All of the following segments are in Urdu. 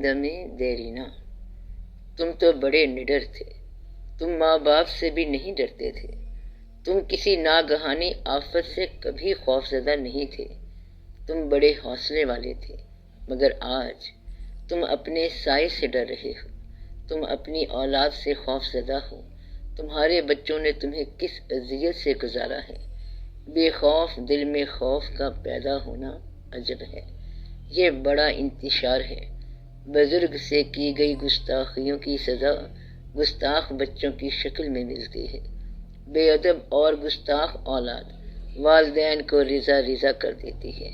دم دیرینا۔ تم تو بڑے نڈر تھے، تم ماں باپ سے بھی نہیں ڈرتے تھے، تم کسی ناگہانی آفت سے کبھی خوفزدہ نہیں تھے، تم بڑے حوصلے والے تھے، مگر آج تم اپنے سائے سے ڈر رہے ہو، تم اپنی اولاد سے خوفزدہ ہو۔ تمہارے بچوں نے تمہیں کس اذیت سے گزارا ہے۔ بے خوف دل میں خوف کا پیدا ہونا عجب ہے، یہ بڑا انتشار ہے۔ بزرگ سے کی گئی گستاخیوں کی سزا گستاخ بچوں کی شکل میں ملتی ہے۔ بے ادب اور گستاخ اولاد والدین کو رضا رضا کر دیتی ہے۔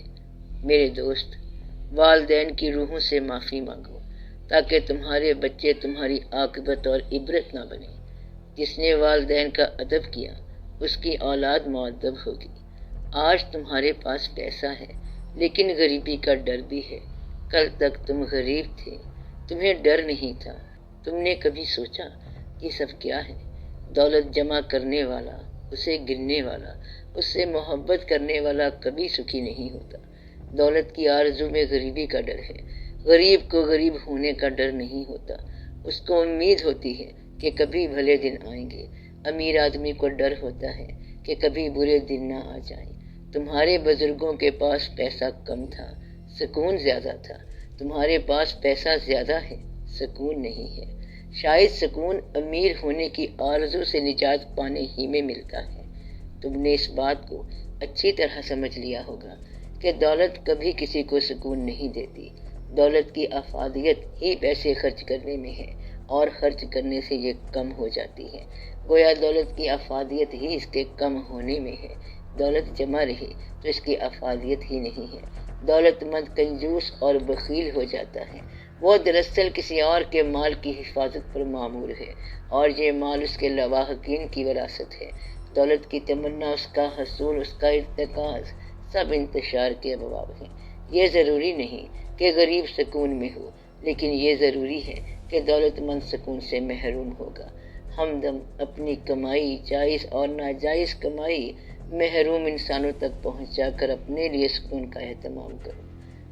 میرے دوست، والدین کی روحوں سے معافی مانگو تاکہ تمہارے بچے تمہاری عاقبت اور عبرت نہ بنے۔ جس نے والدین کا ادب کیا اس کی اولاد مؤدب ہوگی۔ آج تمہارے پاس پیسہ ہے لیکن غریبی کا ڈر بھی ہے۔ کل تک تم غریب تھے، تمہیں ڈر نہیں تھا۔ تم نے کبھی سوچا یہ سب کیا ہے؟ دولت جمع کرنے والا، اسے گننے والا، اس سے محبت کرنے والا کبھی سکھی نہیں ہوتا۔ دولت کی آرزو میں غریبی کا ڈر ہے۔ غریب کو غریب ہونے کا ڈر نہیں ہوتا، اس کو امید ہوتی ہے کہ کبھی بھلے دن آئیں گے۔ امیر آدمی کو ڈر ہوتا ہے کہ کبھی برے دن نہ آ جائیں۔ تمہارے بزرگوں کے پاس پیسہ کم تھا، سکون زیادہ تھا۔ تمہارے پاس پیسہ زیادہ ہے، سکون نہیں ہے۔ شاید سکون امیر ہونے کی آرزو سے نجات پانے ہی میں ملتا ہے۔ تم نے اس بات کو اچھی طرح سمجھ لیا ہوگا کہ دولت کبھی کسی کو سکون نہیں دیتی۔ دولت کی افادیت ہی پیسے خرچ کرنے میں ہے اور خرچ کرنے سے یہ کم ہو جاتی ہے۔ گویا دولت کی افادیت ہی اس کے کم ہونے میں ہے۔ دولت جمع رہی تو اس کی افادیت ہی نہیں ہے۔ دولت مند کنجوس اور بخیل ہو جاتا ہے، وہ دراصل کسی اور کے مال کی حفاظت پر مامور ہے اور یہ مال اس کے لواحقین کی وراثت ہے۔ دولت کی تمنا، اس کا حصول، اس کا ارتکاز سب انتشار کے ابواب ہیں۔ یہ ضروری نہیں کہ غریب سکون میں ہو، لیکن یہ ضروری ہے کہ دولت مند سکون سے محروم ہوگا۔ ہمدم اپنی کمائی، جائز اور ناجائز کمائی، محروم انسانوں تک پہنچا کر اپنے لیے سکون کا اہتمام کرو۔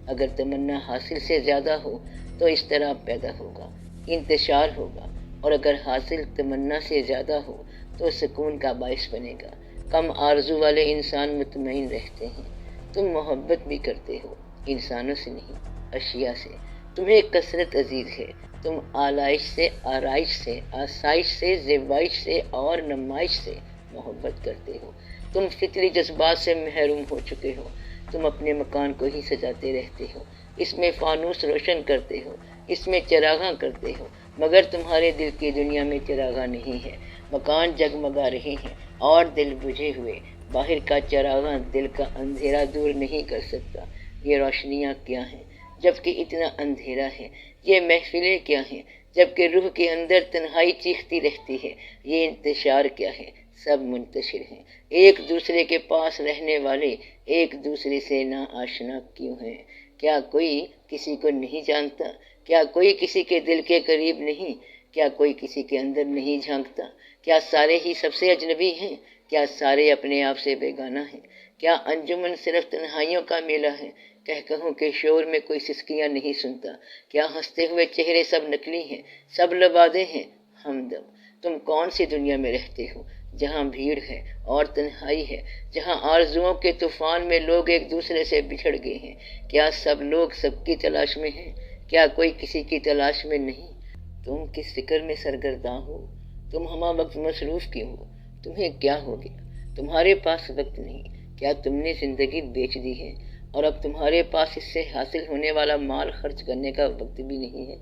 اگر تمنا حاصل سے زیادہ ہو تو اس طرح پیدا ہوگا، انتشار ہوگا، اور اگر حاصل تمنا سے زیادہ ہو تو سکون کا باعث بنے گا۔ کم آرزو والے انسان مطمئن رہتے ہیں۔ تم محبت بھی کرتے ہو، انسانوں سے نہیں، اشیاء سے۔ تمہیں کثرت عزیز ہے، تم آلائش سے، آرائش سے، آسائش سے، زیبائش سے اور نمائش سے محبت کرتے ہو۔ تم فطری جذبات سے محروم ہو چکے ہو۔ تم اپنے مکان کو ہی سجاتے رہتے ہو، اس میں فانوس روشن کرتے ہو، اس میں چراغاں کرتے ہو، مگر تمہارے دل کی دنیا میں چراغاں نہیں ہے۔ مکان جگمگا رہے ہیں اور دل بجھے ہوئے۔ باہر کا چراغاں دل کا اندھیرا دور نہیں کر سکتا۔ یہ روشنیاں کیا ہیں جبکہ اتنا اندھیرا ہے؟ یہ محفلیں کیا ہیں جبکہ روح کے اندر تنہائی چیختی رہتی ہے؟ یہ انتشار کیا ہے؟ سب منتشر ہیں۔ ایک دوسرے کے پاس رہنے والے ایک دوسرے سے نا آشنا کیوں ہیں؟ کیا کوئی کسی کو نہیں جانتا؟ کیا کوئی کسی کے دل کے قریب نہیں؟ کیا کوئی کسی کے اندر نہیں جھانکتا؟ کیا سارے ہی سب سے اجنبی ہیں؟ کیا سارے اپنے آپ سے بیگانہ ہیں؟ کیا انجمن صرف تنہائیوں کا میلہ ہے؟ کہوں کہ شور میں کوئی سسکیاں نہیں سنتا؟ کیا ہنستے ہوئے چہرے سب نکلی ہیں، سب لبادے ہیں؟ ہمدم، تم کون سی دنیا میں رہتے ہو جہاں بھیڑ ہے اور تنہائی ہے، جہاں آرزوؤں کے طوفان میں لوگ ایک دوسرے سے بچھڑ گئے ہیں؟ کیا سب لوگ سب کی تلاش میں ہیں؟ کیا کوئی کسی کی تلاش میں نہیں؟ تم کس فکر میں سرگرداں ہو؟ تم ہمہ وقت مصروف کیوں ہو؟ تمہیں کیا ہو گیا؟ تمہارے پاس وقت نہیں؟ کیا تم نے زندگی بیچ دی ہے اور اب تمہارے پاس اس سے حاصل ہونے والا مال خرچ کرنے کا وقت بھی نہیں ہے؟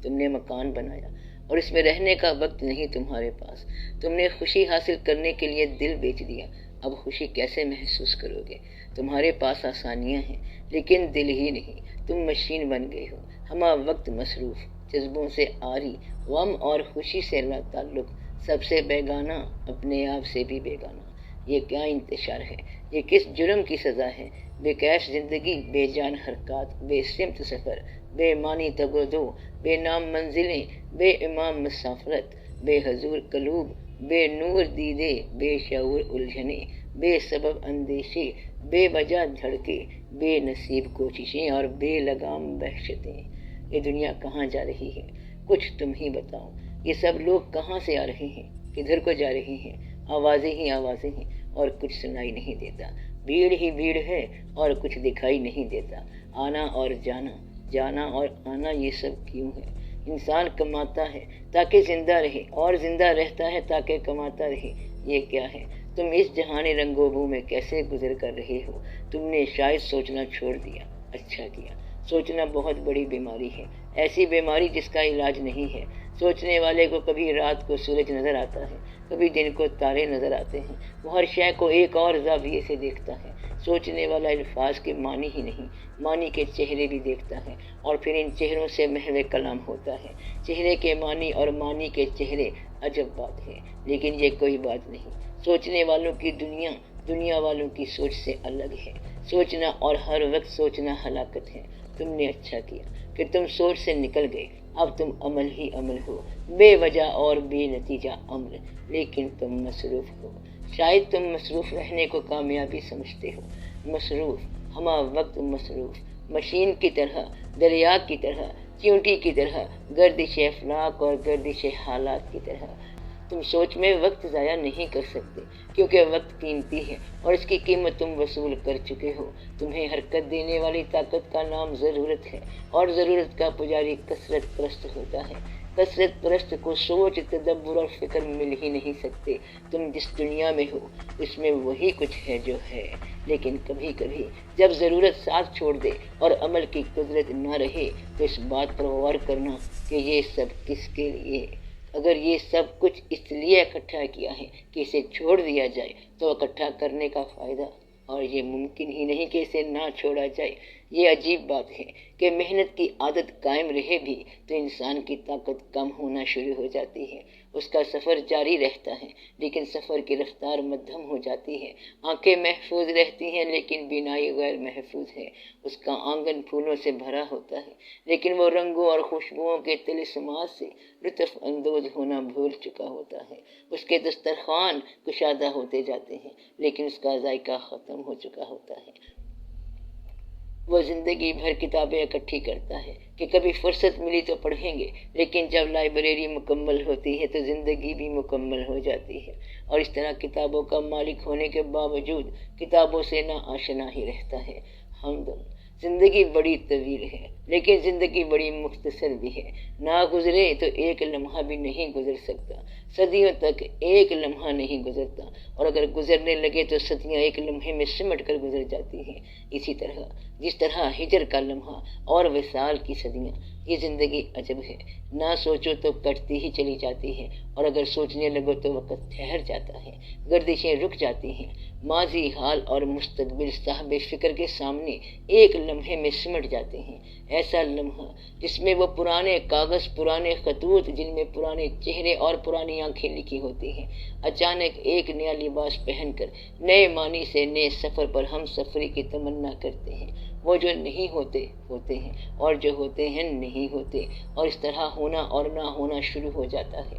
تم نے مکان بنایا اور اس میں رہنے کا وقت نہیں تمہارے پاس۔ تم نے خوشی حاصل کرنے کے لیے دل بیچ دیا، اب خوشی کیسے محسوس کرو گے؟ تمہارے پاس آسانیاں ہیں لیکن دل ہی نہیں۔ تم مشین بن گئے ہو، ہمہ وقت مصروف، جذبوں سے عاری، غم اور خوشی سے لا تعلق، سب سے بیگانہ، اپنے آپ سے بھی بیگانہ۔ یہ کیا انتشار ہے؟ یہ کس جرم کی سزا ہے؟ بے کیف زندگی، بے جان حرکات، بے سمت سفر، بے معنی تگ و دو، بے نام منزلیں، بے امام مسافرت، بے حضور قلوب، بے نور دیدے، بے شعور الجھنے، بے سبب اندیشے، بے وجہ دھڑکے، بے نصیب کوششیں اور بے لگام وحشتیں۔ یہ دنیا کہاں جا رہی ہے؟ کچھ تم ہی بتاؤ، یہ سب لوگ کہاں سے آ رہے ہیں، کدھر کو جا رہی ہیں؟ آوازیں ہی آوازیں ہیں اور کچھ سنائی نہیں دیتا، بھیڑ ہی بھیڑ ہے اور کچھ دکھائی نہیں دیتا، آنا اور جانا، جانا اور آنا، یہ سب کیوں ہے؟ انسان کماتا ہے تاکہ زندہ رہے اور زندہ رہتا ہے تاکہ کماتا رہے، یہ کیا ہے؟ تم اس جہانی رنگ و بو میں کیسے گزر کر رہے ہو؟ تم نے شاید سوچنا چھوڑ دیا، اچھا کیا۔ سوچنا بہت بڑی بیماری ہے، ایسی بیماری جس کا علاج نہیں ہے۔ سوچنے والے کو کبھی رات کو سورج نظر آتا ہے، کبھی دن کو تارے نظر آتے ہیں، وہ ہر شے کو ایک اور زاویے سے دیکھتا ہے۔ سوچنے والا الفاظ کے معنی ہی نہیں، معنی کے چہرے بھی دیکھتا ہے، اور پھر ان چہروں سے محو کلام ہوتا ہے۔ چہرے کے معنی اور معنی کے چہرے، عجب بات ہے، لیکن یہ کوئی بات نہیں۔ سوچنے والوں کی دنیا دنیا والوں کی سوچ سے الگ ہے۔ سوچنا اور ہر وقت سوچنا ہلاکت ہے۔ تم نے اچھا کیا کہ تم سوچ سے نکل گئے، اب تم عمل ہی عمل ہو، بے وجہ اور بے نتیجہ عمل، لیکن تم مصروف ہو۔ شاید تم مصروف رہنے کو کامیابی سمجھتے ہو، مصروف، ہمہ وقت مصروف، مشین کی طرح، دریا کی طرح، چیونٹی کی طرح، گردش افلاک اور گردش حالات کی طرح۔ تم سوچ میں وقت ضائع نہیں کر سکتے، کیونکہ وقت قیمتی ہے اور اس کی قیمت تم وصول کر چکے ہو۔ تمہیں حرکت دینے والی طاقت کا نام ضرورت ہے، اور ضرورت کا پجاری کثرت پرست ہوتا ہے۔ کثرت پرست کو سوچ، تدبر اور فکر مل ہی نہیں سکتے۔ تم جس دنیا میں ہو اس میں وہی کچھ ہے جو ہے، لیکن کبھی کبھی جب ضرورت ساتھ چھوڑ دے اور عمل کی قدرت نہ رہے تو اس بات پر غور کرنا کہ یہ سب کس کے لیے؟ اگر یہ سب کچھ اس لیے اکٹھا کیا ہے کہ اسے چھوڑ دیا جائے تو اکٹھا کرنے کا فائدہ، اور یہ ممکن ہی نہیں کہ اسے نہ چھوڑا جائے۔ یہ عجیب بات ہے کہ محنت کی عادت قائم رہے بھی تو انسان کی طاقت کم ہونا شروع ہو جاتی ہے۔ اس کا سفر جاری رہتا ہے لیکن سفر کی رفتار مدھم ہو جاتی ہے۔ آنکھیں محفوظ رہتی ہیں لیکن بینائی غیر محفوظ ہے۔ اس کا آنگن پھولوں سے بھرا ہوتا ہے لیکن وہ رنگوں اور خوشبوؤں کے طلسمات سے لطف اندوز ہونا بھول چکا ہوتا ہے۔ اس کے دسترخوان کشادہ ہوتے جاتے ہیں لیکن اس کا ذائقہ ختم ہو چکا ہوتا ہے۔ وہ زندگی بھر کتابیں اکٹھی کرتا ہے کہ کبھی فرصت ملی تو پڑھیں گے، لیکن جب لائبریری مکمل ہوتی ہے تو زندگی بھی مکمل ہو جاتی ہے، اور اس طرح کتابوں کا مالک ہونے کے باوجود کتابوں سے نا آشنا ہی رہتا ہے۔ ہمدم، زندگی بڑی طویل ہے لیکن زندگی بڑی مختصر بھی ہے۔ نہ گزرے تو ایک لمحہ بھی نہیں گزر سکتا، صدیوں تک ایک لمحہ نہیں گزرتا، اور اگر گزرنے لگے تو صدیاں ایک لمحے میں سمٹ کر گزر جاتی ہیں۔ اسی طرح جس طرح ہجر کا لمحہ اور وصال کی صدیاں، یہ زندگی عجب ہے، نہ سوچو تو کٹتی ہی چلی جاتی ہے، اور اگر سوچنے لگو تو وقت ٹھہر جاتا ہے، گردشیں رک جاتی ہیں۔ ماضی، حال اور مستقبل صاحب فکر کے سامنے ایک لمحے میں سمٹ جاتے ہیں۔ ایسا لمحہ جس میں وہ پرانے کاغذ، پرانے خطوط، جن میں پرانے چہرے اور پرانی آنکھیں لکھی ہوتی ہیں، اچانک ایک نیا لباس پہن کر نئے معنی سے نئے سفر پر ہم سفری کی تمنا کرتے ہیں۔ وہ جو نہیں ہوتے ہوتے ہیں اور جو ہوتے ہیں نہیں ہوتے، اور اس طرح ہونا اور نہ ہونا شروع ہو جاتا ہے۔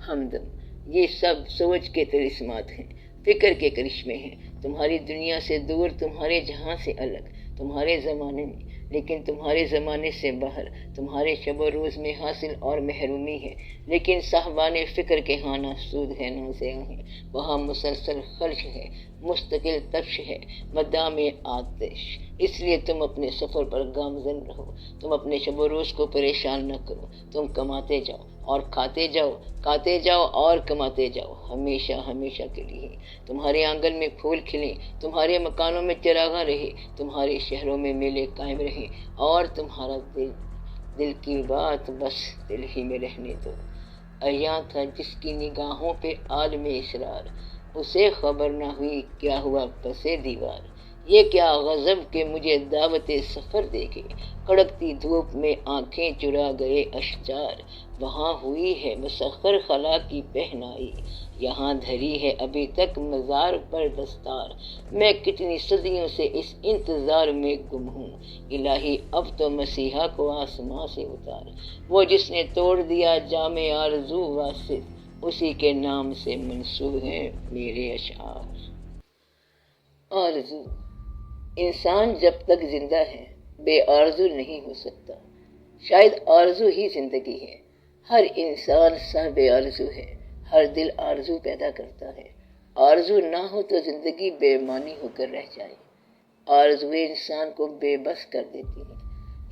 ہمدم، یہ سب سوچ کے طلسمات ہیں، فکر کے کرشمے ہیں، تمہاری دنیا سے دور، تمہارے جہاں سے الگ، تمہارے زمانے میں، لیکن تمہارے زمانے سے باہر، تمہارے شب و روز میں حاصل اور محرومی ہے، لیکن صاحبان فکر کے ہاں نہ سود ہے نہ زیاں ہے، وہاں مسلسل خلش ہے، مستقل تپش ہے، مدام آتش۔ اس لیے تم اپنے سفر پر گامزن رہو، تم اپنے شب و روز کو پریشان نہ کرو، تم کماتے جاؤ اور کھاتے جاؤ، کھاتے جاؤ اور کماتے جاؤ، ہمیشہ ہمیشہ کے لیے۔ تمہارے آنگن میں پھول کھلیں، تمہارے مکانوں میں چراغاں رہے، تمہارے شہروں میں میلے قائم رہیں، اور تمہارا دل کی بات بس دل ہی میں رہنے دو۔ عیاں تھا جس کی نگاہوں پہ عالم اسرار، اسے خبر نہ ہوئی کیا ہوا پسے دیوار۔ یہ کیا غضب کہ مجھے دعوت سفر دے کے، کڑکتی دھوپ میں آنکھیں چرا گئے اشجار۔ وہاں ہوئی ہے مسخر خلا کی پہنائی، یہاں دھری ہے ابھی تک مزار پر دستار۔ میں کتنی صدیوں سے اس انتظار میں گم ہوں، الہی اب تو مسیحا کو آسماں سے اتار۔ وہ جس نے توڑ دیا جام آرزو واسط، اسی کے نام سے منسوب ہیں میرے اشعار۔ آرزو، انسان جب تک زندہ ہے بے آرزو نہیں ہو سکتا۔ شاید آرزو ہی زندگی ہے۔ ہر انسان صاحب آرزو ہے، ہر دل آرزو پیدا کرتا ہے۔ آرزو نہ ہو تو زندگی بے معنی ہو کر رہ جائے۔ آرزویں انسان کو بے بس کر دیتی ہیں۔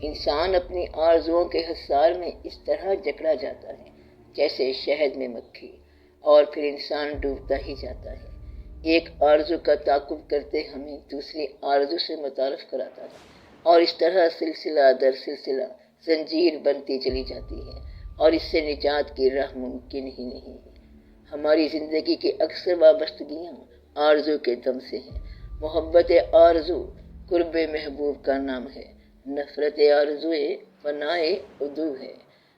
انسان اپنی آرزوؤں کے حصار میں اس طرح جکڑا جاتا ہے جیسے شہد میں مکھی، اور پھر انسان ڈوبتا ہی جاتا ہے۔ ایک آرزو کا تعاقب کرتے ہمیں دوسری آرزو سے متعارف کراتا ہے، اور اس طرح سلسلہ در سلسلہ زنجیر بنتی چلی جاتی ہے، اور اس سے نجات کی راہ ممکن ہی نہیں ہے۔ ہماری زندگی کی اکثر وابستگیاں آرزو کے دم سے ہیں۔ محبت آرزو قرب محبوب کا نام ہے، نفرت آرزو فنائے عدو ہے۔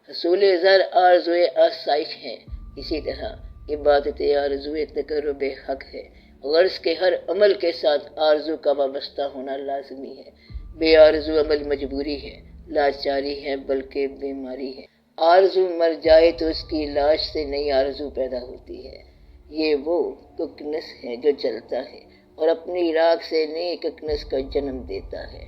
حصول زر آرزو آسائش ہے، اسی طرح عبادت آرزو تقرب حق ہے۔ غرض کے ہر عمل کے ساتھ آرزو کا وابستہ ہونا لازمی ہے۔ بے آرزو عمل مجبوری ہے، لاچاری ہے بلکہ بیماری ہے۔ آرزو مر جائے تو اس کی لاش سے نئی آرزو پیدا ہوتی ہے۔ یہ وہ ککنس ہے جو جلتا ہے اور اپنی راکھ سے نئی ککنس کا جنم دیتا ہے۔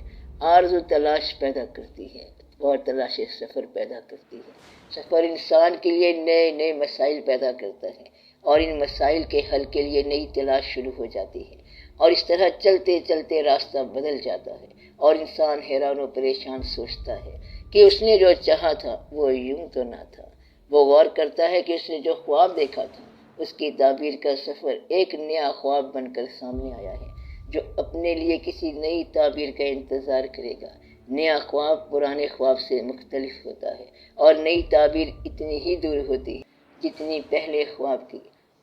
آرزو تلاش پیدا کرتی ہے اور تلاش سفر پیدا کرتی ہے۔ سفر انسان کے لیے نئے نئے مسائل پیدا کرتا ہے، اور ان مسائل کے حل کے لیے نئی تلاش شروع ہو جاتی ہے، اور اس طرح چلتے چلتے راستہ بدل جاتا ہے، اور انسان حیران و پریشان سوچتا ہے کہ اس نے جو چاہا تھا وہ یوں تو نہ تھا۔ وہ غور کرتا ہے کہ اس نے جو خواب دیکھا تھا اس کی تعبیر کا سفر ایک نیا خواب بن کر سامنے آیا ہے، جو اپنے لیے کسی نئی تعبیر کا انتظار کرے گا۔ نیا خواب پرانے خواب سے مختلف ہوتا ہے، اور نئی تعبیر اتنی ہی دور ہوتی ہے جتنی پہلے خواب کی۔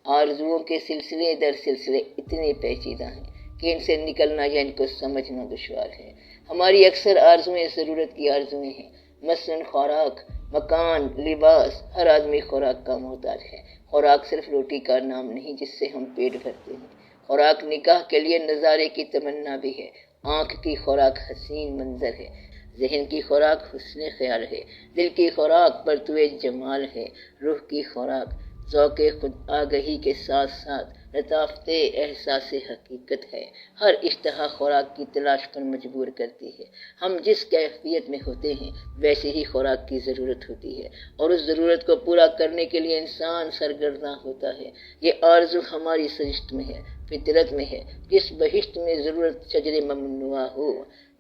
آرزوؤں کے سلسلے در سلسلے اتنے پیچیدہ ہیں کہ ان سے نکلنا یا ان کو سمجھنا دشوار ہے۔ ہماری اکثر آرزویں ضرورت کی آرزویں ہیں، مثلاً خوراک، مکان، لباس۔ ہر آدمی خوراک کا محتاج ہے۔ خوراک صرف روٹی کا نام نہیں جس سے ہم پیٹ بھرتے ہیں۔ خوراک نکاح کے لیے نظارے کی تمنا بھی ہے۔ آنکھ کی خوراک حسین منظر ہے، ذہن کی خوراک حسن خیال ہے، دل کی خوراک پرتوے جمال ہے، روح کی خوراک ذوق خود آگہی کے ساتھ ساتھ لطافت احساس حقیقت ہے۔ ہر اشتہا خوراک کی تلاش پر مجبور کرتی ہے۔ ہم جس کیفیت میں ہوتے ہیں ویسے ہی خوراک کی ضرورت ہوتی ہے، اور اس ضرورت کو پورا کرنے کے لیے انسان سرگرداں ہوتا ہے۔ یہ آرزو ہماری سرشت میں ہے، فطرت میں ہے۔ جس بہشت میں ضرورت شجر ممنوع ہو،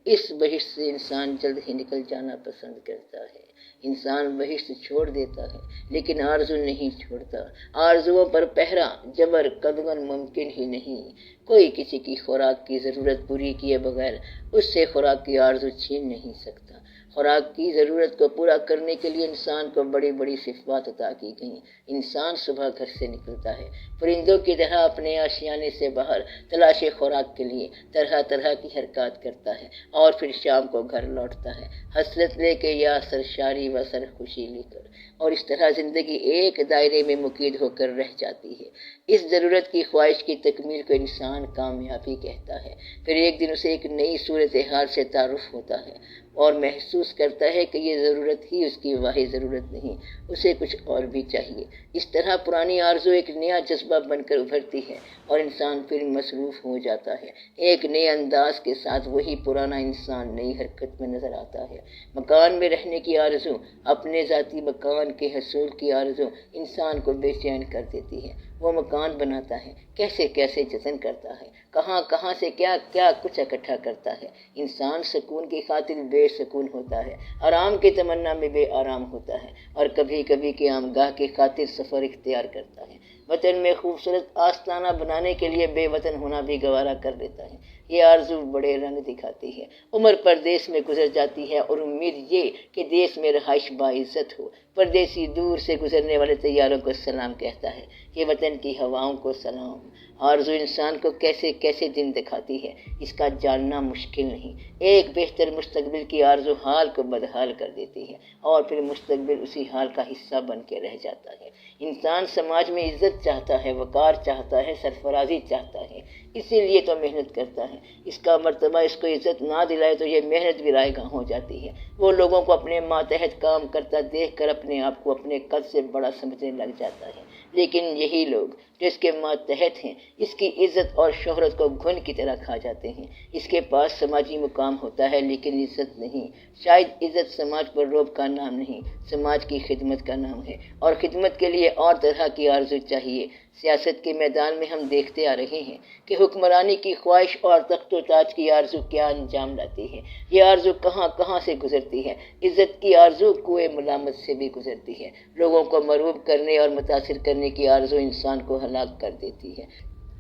اس بہشت سے انسان جلد ہی نکل جانا پسند کرتا ہے۔ انسان بہشت چھوڑ دیتا ہے لیکن آرزو نہیں چھوڑتا۔ آرزوؤں پر پہرا، جبر، قدغن ممکن ہی نہیں۔ کوئی کسی کی خوراک کی ضرورت پوری کیے بغیر اس سے خوراک کی آرزو چھین نہیں سکتا۔ خوراک کی ضرورت کو پورا کرنے کے لیے انسان کو بڑی بڑی صفات عطا کی گئیں۔ انسان صبح گھر سے نکلتا ہے، پرندوں کی طرح اپنے آشیانے سے باہر تلاش خوراک کے لیے طرح طرح کی حرکات کرتا ہے، اور پھر شام کو گھر لوٹتا ہے، حسرت لے کے یا سرشاری و سرخوشی لے کر، اور اس طرح زندگی ایک دائرے میں مقید ہو کر رہ جاتی ہے۔ اس ضرورت کی خواہش کی تکمیل کو انسان کامیابی کہتا ہے۔ پھر ایک دن اسے ایک نئی صورتحال سے تعارف ہوتا ہے اور محسوس کرتا ہے کہ یہ ضرورت ہی اس کی واحد ضرورت نہیں، اسے کچھ اور بھی چاہیے۔ اس طرح پرانی آرزو ایک نیا جذبہ بن کر ابھرتی ہے، اور انسان پھر مصروف ہو جاتا ہے۔ ایک نئے انداز کے ساتھ وہی پرانا انسان نئی حرکت میں نظر آتا ہے۔ مکان میں رہنے کی آرزو، اپنے ذاتی مکان کے حصول کی آرزو انسان کو بے چین کر دیتی ہے۔ وہ مکان بناتا ہے، کیسے کیسے جتن کرتا ہے، کہاں کہاں سے کیا کیا کچھ اکٹھا کرتا ہے۔ انسان سکون کی خاطر بے سکون ہوتا ہے، آرام کی تمنا میں بے آرام ہوتا ہے، اور کبھی کبھی قیام گاہ کی خاطر سفر اختیار کرتا ہے۔ وطن میں خوبصورت آستانہ بنانے کے لیے بے وطن ہونا بھی گوارا کر لیتا ہے۔ یہ آرزو بڑے رنگ دکھاتی ہے۔ عمر پردیس میں گزر جاتی ہے، اور امید یہ کہ دیس میں رہائش باعزت ہو۔ پردیسی دور سے گزرنے والے طیاروں کو سلام کہتا ہے کہ وطن کی ہواؤں کو سلام۔ آرزو انسان کو کیسے کیسے دن دکھاتی ہے اس کا جاننا مشکل نہیں۔ ایک بہتر مستقبل کی آرزو حال کو بدحال کر دیتی ہے، اور پھر مستقبل اسی حال کا حصہ بن کے رہ جاتا ہے۔ انسان سماج میں عزت چاہتا ہے، وقار چاہتا ہے، سرفرازی چاہتا ہے، اسی لیے تو محنت کرتا ہے۔ اس کا مرتبہ اس کو عزت نہ دلائے تو یہ محنت بھی رائے گاں ہو جاتی ہے۔ وہ لوگوں کو اپنے ماتحت کام کرتا دیکھ کر اپنے آپ کو اپنے قد سے بڑا سمجھنے لگ جاتا ہے۔ لیکن یہی لوگ جو اس کے ماتحت ہیں اس کی عزت اور شہرت کو گھن کی طرح کھا جاتے ہیں۔ اس کے پاس سماجی مقام ہوتا ہے لیکن عزت نہیں۔ شاید عزت سماج پر روب کا نام نہیں، سماج کی خدمت کا نام ہے، اور خدمت کے لیے اور طرح کی آرزو چاہیے۔ سیاست کے میدان میں ہم دیکھتے آ رہے ہیں کہ حکمرانی کی خواہش اور تخت و تاج کی آرزو کیا انجام لاتی ہے۔ یہ آرزو کہاں کہاں سے گزرتی ہے۔ عزت کی آرزو کوئے ملامت سے بھی گزرتی ہے۔ لوگوں کو مرعوب کرنے اور متاثر کرنے کی آرزو انسان کو ہلاک کر دیتی ہے،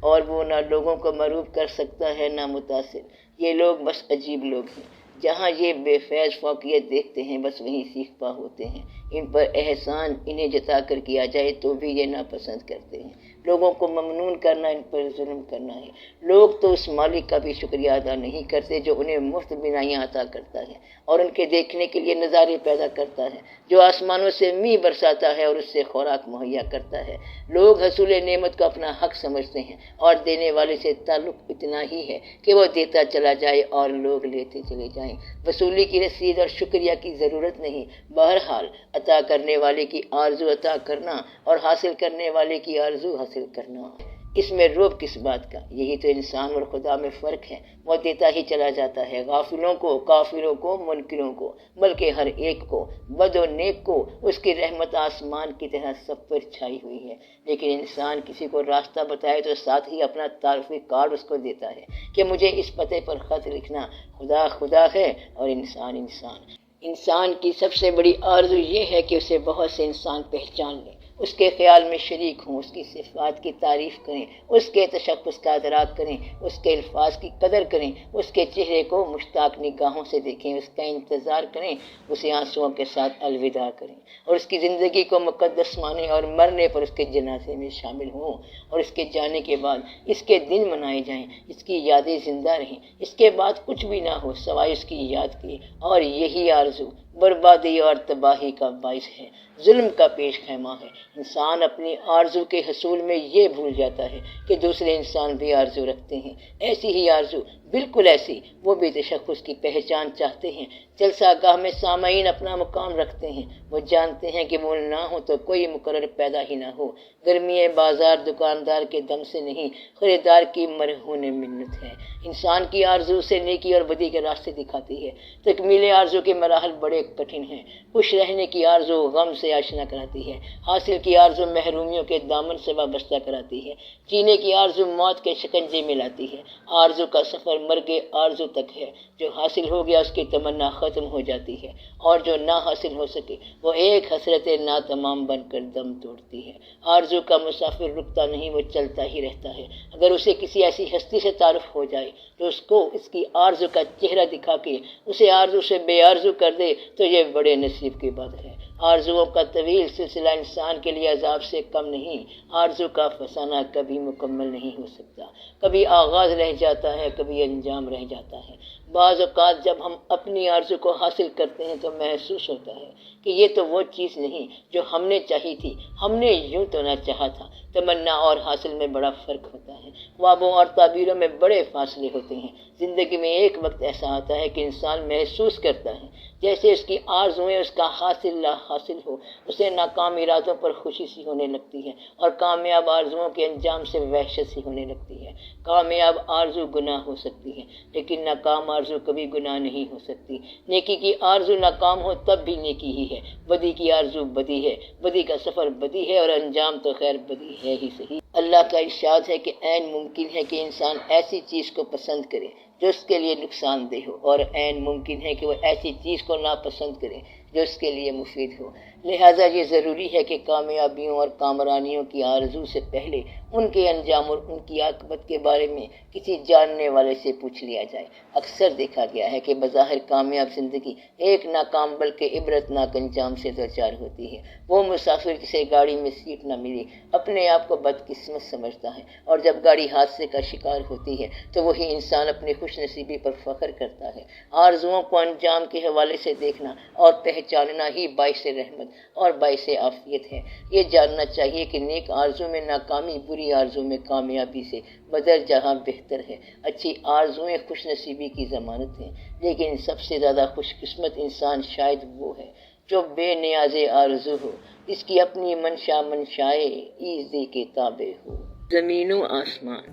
اور وہ نہ لوگوں کو مرعوب کر سکتا ہے نہ متاثر۔ یہ لوگ بس عجیب لوگ ہیں، جہاں یہ بے فیض فوقیت دیکھتے ہیں بس وہیں سیکھ پا ہوتے ہیں۔ ان پر احسان انہیں جتا کر کیا جائے تو بھی یہ ناپسند کرتے ہیں۔ لوگوں کو ممنون کرنا ان پر ظلم کرنا ہے۔ لوگ تو اس مالک کا بھی شکریہ ادا نہیں کرتے جو انہیں مفت بینائیاں عطا کرتا ہے اور ان کے دیکھنے کے لیے نظارے پیدا کرتا ہے، جو آسمانوں سے می برساتا ہے اور اس سے خوراک مہیا کرتا ہے۔ لوگ حصول نعمت کو اپنا حق سمجھتے ہیں اور دینے والے سے تعلق اتنا ہی ہے کہ وہ دیتا چلا جائے اور لوگ لیتے چلے جائیں۔ وصولی کی رسید اور شکریہ کی ضرورت نہیں، بہرحال عطا کرنے والے کی آرزو عطا کرنا اور حاصل کرنے والے کی آرزو حاصل کرنا۔ اس میں روب کس بات کا؟ یہی تو انسان اور خدا میں فرق ہے۔ وہ دیتا ہی چلا جاتا ہے، غافلوں کو، کافروں کو، منکروں کو، بلکہ ہر ایک کو، بد و نیک کو۔ اس کی رحمت آسمان کی طرح سب پر چھائی ہوئی ہے، لیکن انسان کسی کو راستہ بتائے تو ساتھ ہی اپنا تعارفی کارڈ اس کو دیتا ہے کہ مجھے اس پتے پر خط لکھنا۔ خدا خدا ہے اور انسان انسان۔ انسان کی سب سے بڑی آرزو یہ ہے کہ اسے بہت سے انسان پہچان لیں، اس کے خیال میں شریک ہوں، اس کی صفات کی تعریف کریں، اس کے تشخص کا ادراک کریں، اس کے الفاظ کی قدر کریں، اس کے چہرے کو مشتاق نگاہوں سے دیکھیں، اس کا انتظار کریں، اسے آنسوؤں کے ساتھ الوداع کریں، اور اس کی زندگی کو مقدس مانیں، اور مرنے پر اس کے جنازے میں شامل ہوں، اور اس کے جانے کے بعد اس کے دن منائے جائیں، اس کی یادیں زندہ رہیں، اس کے بعد کچھ بھی نہ ہو سوائے اس کی یاد کی۔ اور یہی آرزو بربادی اور تباہی کا باعث ہے، ظلم کا پیش خیمہ ہے۔ انسان اپنی آرزو کے حصول میں یہ بھول جاتا ہے کہ دوسرے انسان بھی آرزو رکھتے ہیں، ایسی ہی آرزو، بالکل ایسی، وہ بھی تشخص کی پہچان چاہتے ہیں۔ جلسہ گاہ میں سامعین اپنا مقام رکھتے ہیں، وہ جانتے ہیں کہ وہ نہ ہو تو کوئی مقرر پیدا ہی نہ ہو۔ گرمی بازار دکاندار کے دم سے نہیں، خریدار کی مرہون منت ہے۔ انسان کی آرزو سے نیکی اور بدی کے راستے دکھاتی ہے۔ تکمیل آرزو کے مراحل بڑے کٹھن ہیں۔ خوش رہنے کی آرزو غم سے آشنا کراتی ہے، حاصل کی آرزو محرومیوں کے دامن سے وابستہ کراتی ہے، جینے کی آرزو موت کے شکنجے میں لاتی ہے۔ آرزو کا سفر مرگ آرزو تک ہے، جو حاصل ہو گیا اس کی تمنا ختم ہو جاتی ہے، اور جو نہ حاصل ہو سکے وہ ایک حسرت ناتمام بن کر دم توڑتی ہے۔ آرزو کا مسافر رکتا نہیں، وہ چلتا ہی رہتا ہے۔ اگر اسے کسی ایسی ہستی سے تعارف ہو جائے جو اس کو اس کی آرزو کا چہرہ دکھا کے اسے آرزو سے بے آرزو کر دے تو یہ بڑے نصیب کی بات ہے۔ آرزوؤں کا طویل سلسلہ انسان کے لیے عذاب سے کم نہیں۔ آرزو کا فسانہ کبھی مکمل نہیں ہو سکتا، کبھی آغاز رہ جاتا ہے، کبھی انجام رہ جاتا ہے۔ بعض اوقات جب ہم اپنی آرزو کو حاصل کرتے ہیں تو محسوس ہوتا ہے کہ یہ تو وہ چیز نہیں جو ہم نے چاہی تھی، ہم نے یوں تو نہ چاہا تھا۔ تمنا اور حاصل میں بڑا فرق ہوتا ہے، خوابوں اور تعبیروں میں بڑے فاصلے ہوتے ہیں۔ زندگی میں ایک وقت ایسا آتا ہے کہ انسان محسوس کرتا ہے جیسے اس کی آرزوئیں اس کا حاصل لا حاصل ہو، اسے ناکام ارادوں پر خوشی سی ہونے لگتی ہے اور کامیاب آرزوؤں کے انجام سے وحشت سی ہونے لگتی ہے۔ کامیاب آرزو گناہ ہو سکتی ہے لیکن ناکام آرزو کبھی گناہ نہیں ہو سکتی۔ نیکی کی آرزو ناکام ہو تب بھی نیکی ہی ہے، بدی کی آرزو بدی ہے، بدی کا سفر بدی ہے، اور انجام تو خیر بدی ہے ہی صحیح۔ اللہ کا ارشاد ہے کہ عین ممکن ہے کہ انسان ایسی چیز کو پسند کرے جو اس کے لیے نقصان دہ ہو، اور عین ممکن ہے کہ وہ ایسی چیز کو ناپسند کرے جو اس کے لیے مفید ہو۔ لہٰذا یہ ضروری ہے کہ کامیابیوں اور کامرانیوں کی آرزو سے پہلے ان کے انجام اور ان کی عاقبت کے بارے میں کسی جاننے والے سے پوچھ لیا جائے۔ اکثر دیکھا گیا ہے کہ بظاہر کامیاب زندگی ایک ناکام بلکہ عبرتناک انجام سے دوچار ہوتی ہے۔ وہ مسافر جسے گاڑی میں سیٹ نہ ملی اپنے آپ کو بدقسمت سمجھتا ہے، اور جب گاڑی حادثے کا شکار ہوتی ہے تو وہی انسان اپنی خوش نصیبی پر فخر کرتا ہے۔ آرزوؤں کو انجام کے حوالے سے دیکھنا اور پہچاننا ہی باعث رحمت اور باعث عافیت ہے۔ یہ جاننا چاہیے کہ نیک آرزو میں ناکامی بری آرزو میں کامیابی سے بدر جہاں بہتر ہے۔ اچھی آرزوئیں خوش نصیبی کی ضمانت ہیں، لیکن سب سے زیادہ خوش قسمت انسان شاید وہ ہے جو بے نیاز آرزو ہو، اس کی اپنی منشا منشائے ایزدی کے تابع ہو۔ زمین و آسمان،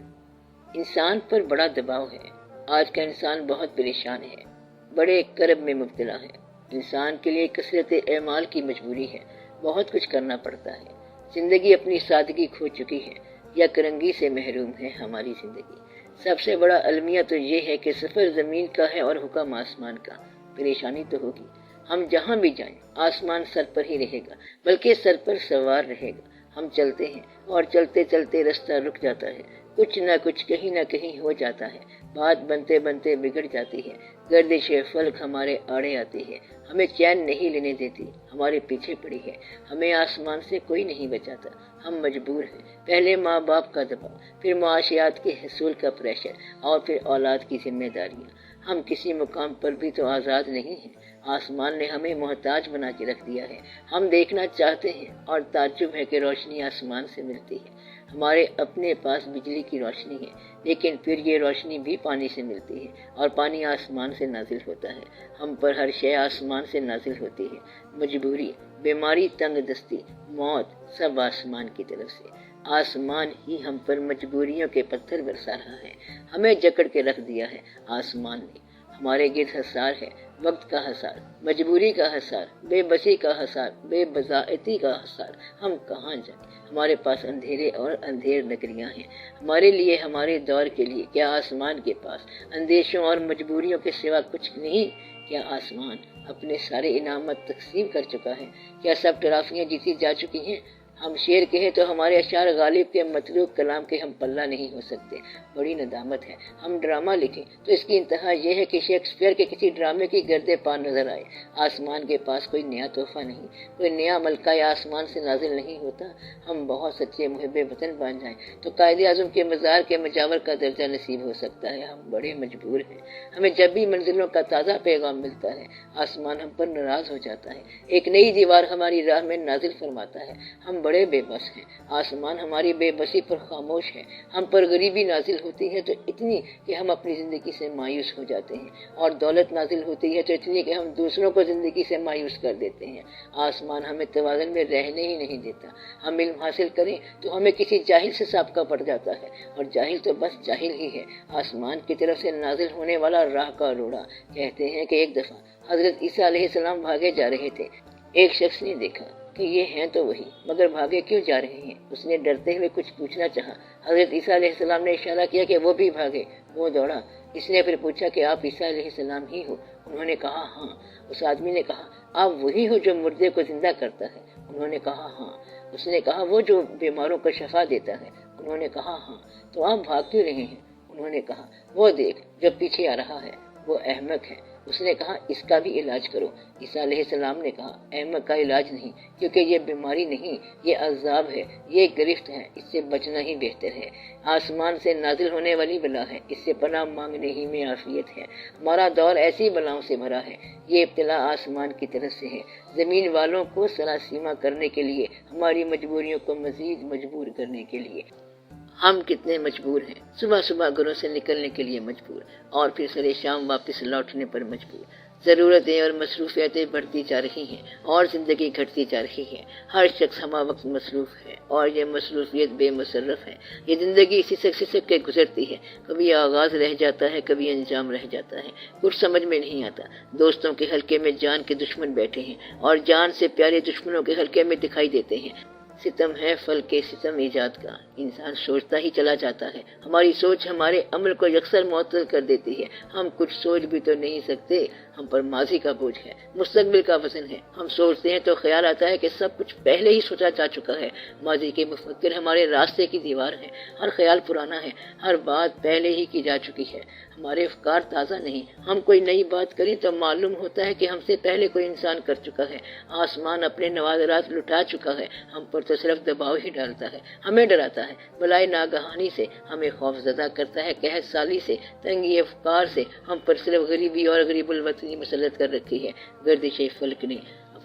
انسان پر بڑا دباؤ ہے۔ آج کا انسان بہت پریشان ہے، بڑے کرب میں مبتلا ہے۔ انسان کے لیے کثرت اعمال کی مجبوری ہے، بہت کچھ کرنا پڑتا ہے۔ زندگی اپنی سادگی کھو چکی ہے، یک رنگی سے محروم ہے ہماری زندگی۔ سب سے بڑا المیہ تو یہ ہے کہ سفر زمین کا ہے اور حکم آسمان کا۔ پریشانی تو ہوگی، ہم جہاں بھی جائیں آسمان سر پر ہی رہے گا، بلکہ سر پر سوار رہے گا۔ ہم چلتے ہیں اور چلتے چلتے رستہ رک جاتا ہے، کچھ نہ کچھ کہیں نہ کہیں ہو جاتا ہے، بات بنتے بنتے بگڑ جاتی ہے، گردش فلک ہمارے آڑے آتی ہے، ہمیں چین نہیں لینے دیتی، ہمارے پیچھے پڑی ہے، ہمیں آسمان سے کوئی نہیں بچاتا، ہم مجبور ہیں۔ پہلے ماں باپ کا دباؤ، پھر معاشیات کے حصول کا پریشر، اور پھر اولاد کی ذمہ داریاں۔ ہم کسی مقام پر بھی تو آزاد نہیں ہیں، آسمان نے ہمیں محتاج بنا کے رکھ دیا ہے۔ ہم دیکھنا چاہتے ہیں اور تعجب ہے کہ روشنی آسمان سے ملتی ہے۔ ہمارے اپنے پاس بجلی کی روشنی ہے، لیکن پھر یہ روشنی بھی پانی سے ملتی ہے، اور پانی آسمان سے نازل ہوتا ہے۔ ہم پر ہر شے آسمان سے نازل ہوتی ہے۔ مجبوری، بیماری، تنگ دستی، موت، سب آسمان کی طرف سے۔ آسمان ہی ہم پر مجبوریوں کے پتھر برسا رہا ہے، ہمیں جکڑ کے رکھ دیا ہے آسمان نے۔ ہمارے گرد حصار ہے، وقت کا حصار، مجبوری کا حصار، بے بسی کا حصار، بے بضاعتی کا حصار۔ ہم کہاں جائیں؟ ہمارے پاس اندھیرے اور اندھیر نگریاں ہیں۔ ہمارے لیے، ہمارے دور کے لیے کیا آسمان کے پاس اندیشوں اور مجبوریوں کے سوا کچھ نہیں؟ کیا آسمان اپنے سارے انعامات تقسیم کر چکا ہے؟ کیا سب ٹرافیاں جیتی جا چکی ہیں؟ ہم شعر کہیں تو ہمارے اشعار غالب کے مطلوب کلام کے ہم پلہ نہیں ہو سکتے۔ بڑی ندامت ہے۔ ہم ڈرامہ لکھیں تو اس کی انتہا یہ ہے کہ شیکسپیئر کے کسی ڈرامے کی گرد پا نظر آئے۔ آسمان کے پاس کوئی نیا تحفہ نہیں، کوئی نیا ملکہ آسمان سے نازل نہیں ہوتا۔ ہم بہت سچے محب وطن بن جائیں تو قائد اعظم کے مزار کے مجاور کا درجہ نصیب ہو سکتا ہے۔ ہم بڑے مجبور ہیں۔ ہمیں جب بھی منزلوں کا تازہ پیغام ملتا ہے، آسمان ہم پر ناراض ہو جاتا ہے، ایک نئی دیوار ہماری راہ میں نازل فرماتا ہے۔ ہم بڑے بے بس ہیں، آسمان ہماری بے بسی پر خاموش ہے۔ ہم پر غریبی نازل ہوتی ہے تو اتنی کہ ہم اپنی زندگی سے مایوس ہو جاتے ہیں، اور دولت نازل ہوتی ہے تو اتنی کہ ہم دوسروں کو زندگی سے مایوس کر دیتے ہیں۔ آسمان ہمیں توازن میں رہنے ہی نہیں دیتا۔ ہم علم حاصل کریں تو ہمیں کسی جاہل سے سابقہ پڑ جاتا ہے، اور جاہل تو بس جاہل ہی ہے۔ آسمان کی طرف سے نازل ہونے والا راہ کا روڑا۔ کہتے ہیں کہ ایک دفعہ حضرت عیسیٰ علیہ السلام بھاگے جا رہے تھے۔ ایک شخص نے دیکھا کہ یہ ہیں تو وہی، مگر بھاگے کیوں جا رہے ہیں؟ اس نے ڈرتے ہوئے کچھ پوچھنا چاہا۔ حضرت عیسیٰ علیہ السلام نے اشارہ کیا کہ وہ بھی بھاگے۔ وہ دوڑا۔ اس نے پھر پوچھا کہ آپ عیسیٰ علیہ السلام ہی ہو؟ انہوں نے کہا ہاں۔ اس آدمی نے کہا آپ وہی ہو جو مردے کو زندہ کرتا ہے؟ انہوں نے کہا ہاں۔ اس نے کہا وہ جو بیماروں کو شفا دیتا ہے؟ انہوں نے کہا ہاں۔ تو آپ بھاگ کیوں رہے ہیں؟ انہوں نے کہا وہ دیکھ جو پیچھے آ رہا ہے، وہ احمق ہے۔ اس نے کہا اس کا بھی علاج کرو۔ عیسیٰ علیہ السلام نے کہا احمق کا علاج نہیں، کیونکہ یہ بیماری نہیں، یہ عذاب ہے، یہ گرفت ہے، اس سے بچنا ہی بہتر ہے۔ آسمان سے نازل ہونے والی بلا ہے، اس سے پناہ مانگنے ہی میں عافیت ہے۔ ہمارا دور ایسی بلاؤں سے بھرا ہے، یہ ابتلا آسمان کی طرف سے ہے، زمین والوں کو سراسیمہ کرنے کے لیے، ہماری مجبوریوں کو مزید مجبور کرنے کے لیے۔ ہم کتنے مجبور ہیں، صبح صبح گھروں سے نکلنے کے لیے مجبور، اور پھر سرے شام واپس لوٹنے پر مجبور۔ ضرورتیں اور مصروفیتیں بڑھتی جا رہی ہیں اور زندگی گھٹتی جا رہی ہے۔ ہر شخص ہمہ وقت مصروف ہے، اور یہ مصروفیت بے مصرف ہے۔ یہ زندگی سسک سسک کے گزرتی ہے، کبھی آغاز رہ جاتا ہے، کبھی انجام رہ جاتا ہے، کچھ سمجھ میں نہیں آتا۔ دوستوں کے حلقے میں جان کے دشمن بیٹھے ہیں، اور جان سے پیارے دشمنوں کے حلقے میں دکھائی دیتے ہیں۔ ستم ہے پھل کے ستم ایجاد کا۔ انسان سوچتا ہی چلا جاتا ہے، ہماری سوچ ہمارے عمل کو یکسر معطل کر دیتی ہے۔ ہم کچھ سوچ بھی تو نہیں سکتے، ہم پر ماضی کا بوجھ ہے، مستقبل کا وزن ہے۔ ہم سوچتے ہیں تو خیال آتا ہے کہ سب کچھ پہلے ہی سوچا جا چکا ہے۔ ماضی کے مفکر ہمارے راستے کی دیوار ہیں، ہر خیال پرانا ہے، ہر بات پہلے ہی کی جا چکی ہے، ہمارے افکار تازہ نہیں۔ ہم کوئی نئی بات کریں تو معلوم ہوتا ہے کہ ہم سے پہلے کوئی انسان کر چکا ہے۔ آسمان اپنے نوادرات لٹا چکا ہے، ہم پر تو صرف دباؤ ہی ڈالتا ہے، ہمیں ڈراتا ہے بلائے ناگہانی سے، ہمیں خوف زدہ کرتا ہے قحط سالی سے، تنگی افکار سے۔ ہم پر صرف غریبی اور غریب الوطنی مسلط کر رکھی ہے۔ گردش فلک نے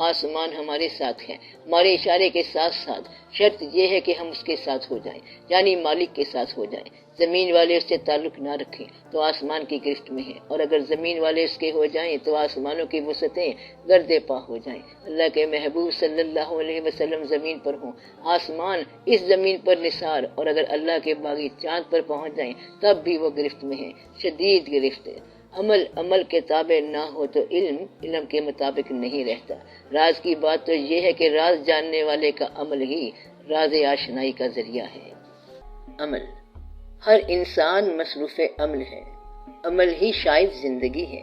آسمان ہمارے ساتھ ہے، ہمارے اشارے کے ساتھ ساتھ شرط یہ ہے کہ ہم اس کے ساتھ ہو جائیں، یعنی مالک کے ساتھ ہو جائیں۔ زمین والے اس سے تعلق نہ رکھیں تو آسمان کی گرفت میں ہیں، اور اگر زمین والے اس کے ہو جائیں تو آسمانوں کی وسعتیں گرد پا ہو جائیں۔ اللہ کے محبوب صلی اللہ علیہ وسلم زمین پر ہوں، آسمان اس زمین پر نثار، اور اگر اللہ کے باغی چاند پر پہنچ جائیں تب بھی وہ گرفت میں ہیں، شدید گرفت ہے۔ عمل کے تابع نہ ہو تو علم کے مطابق نہیں رہتا۔ راز کی بات تو یہ ہے کہ راز جاننے والے کا عمل ہی راز آشنائی کا ذریعہ ہے۔ عمل، ہر انسان مصروف عمل ہے، عمل ہی شاید زندگی ہے۔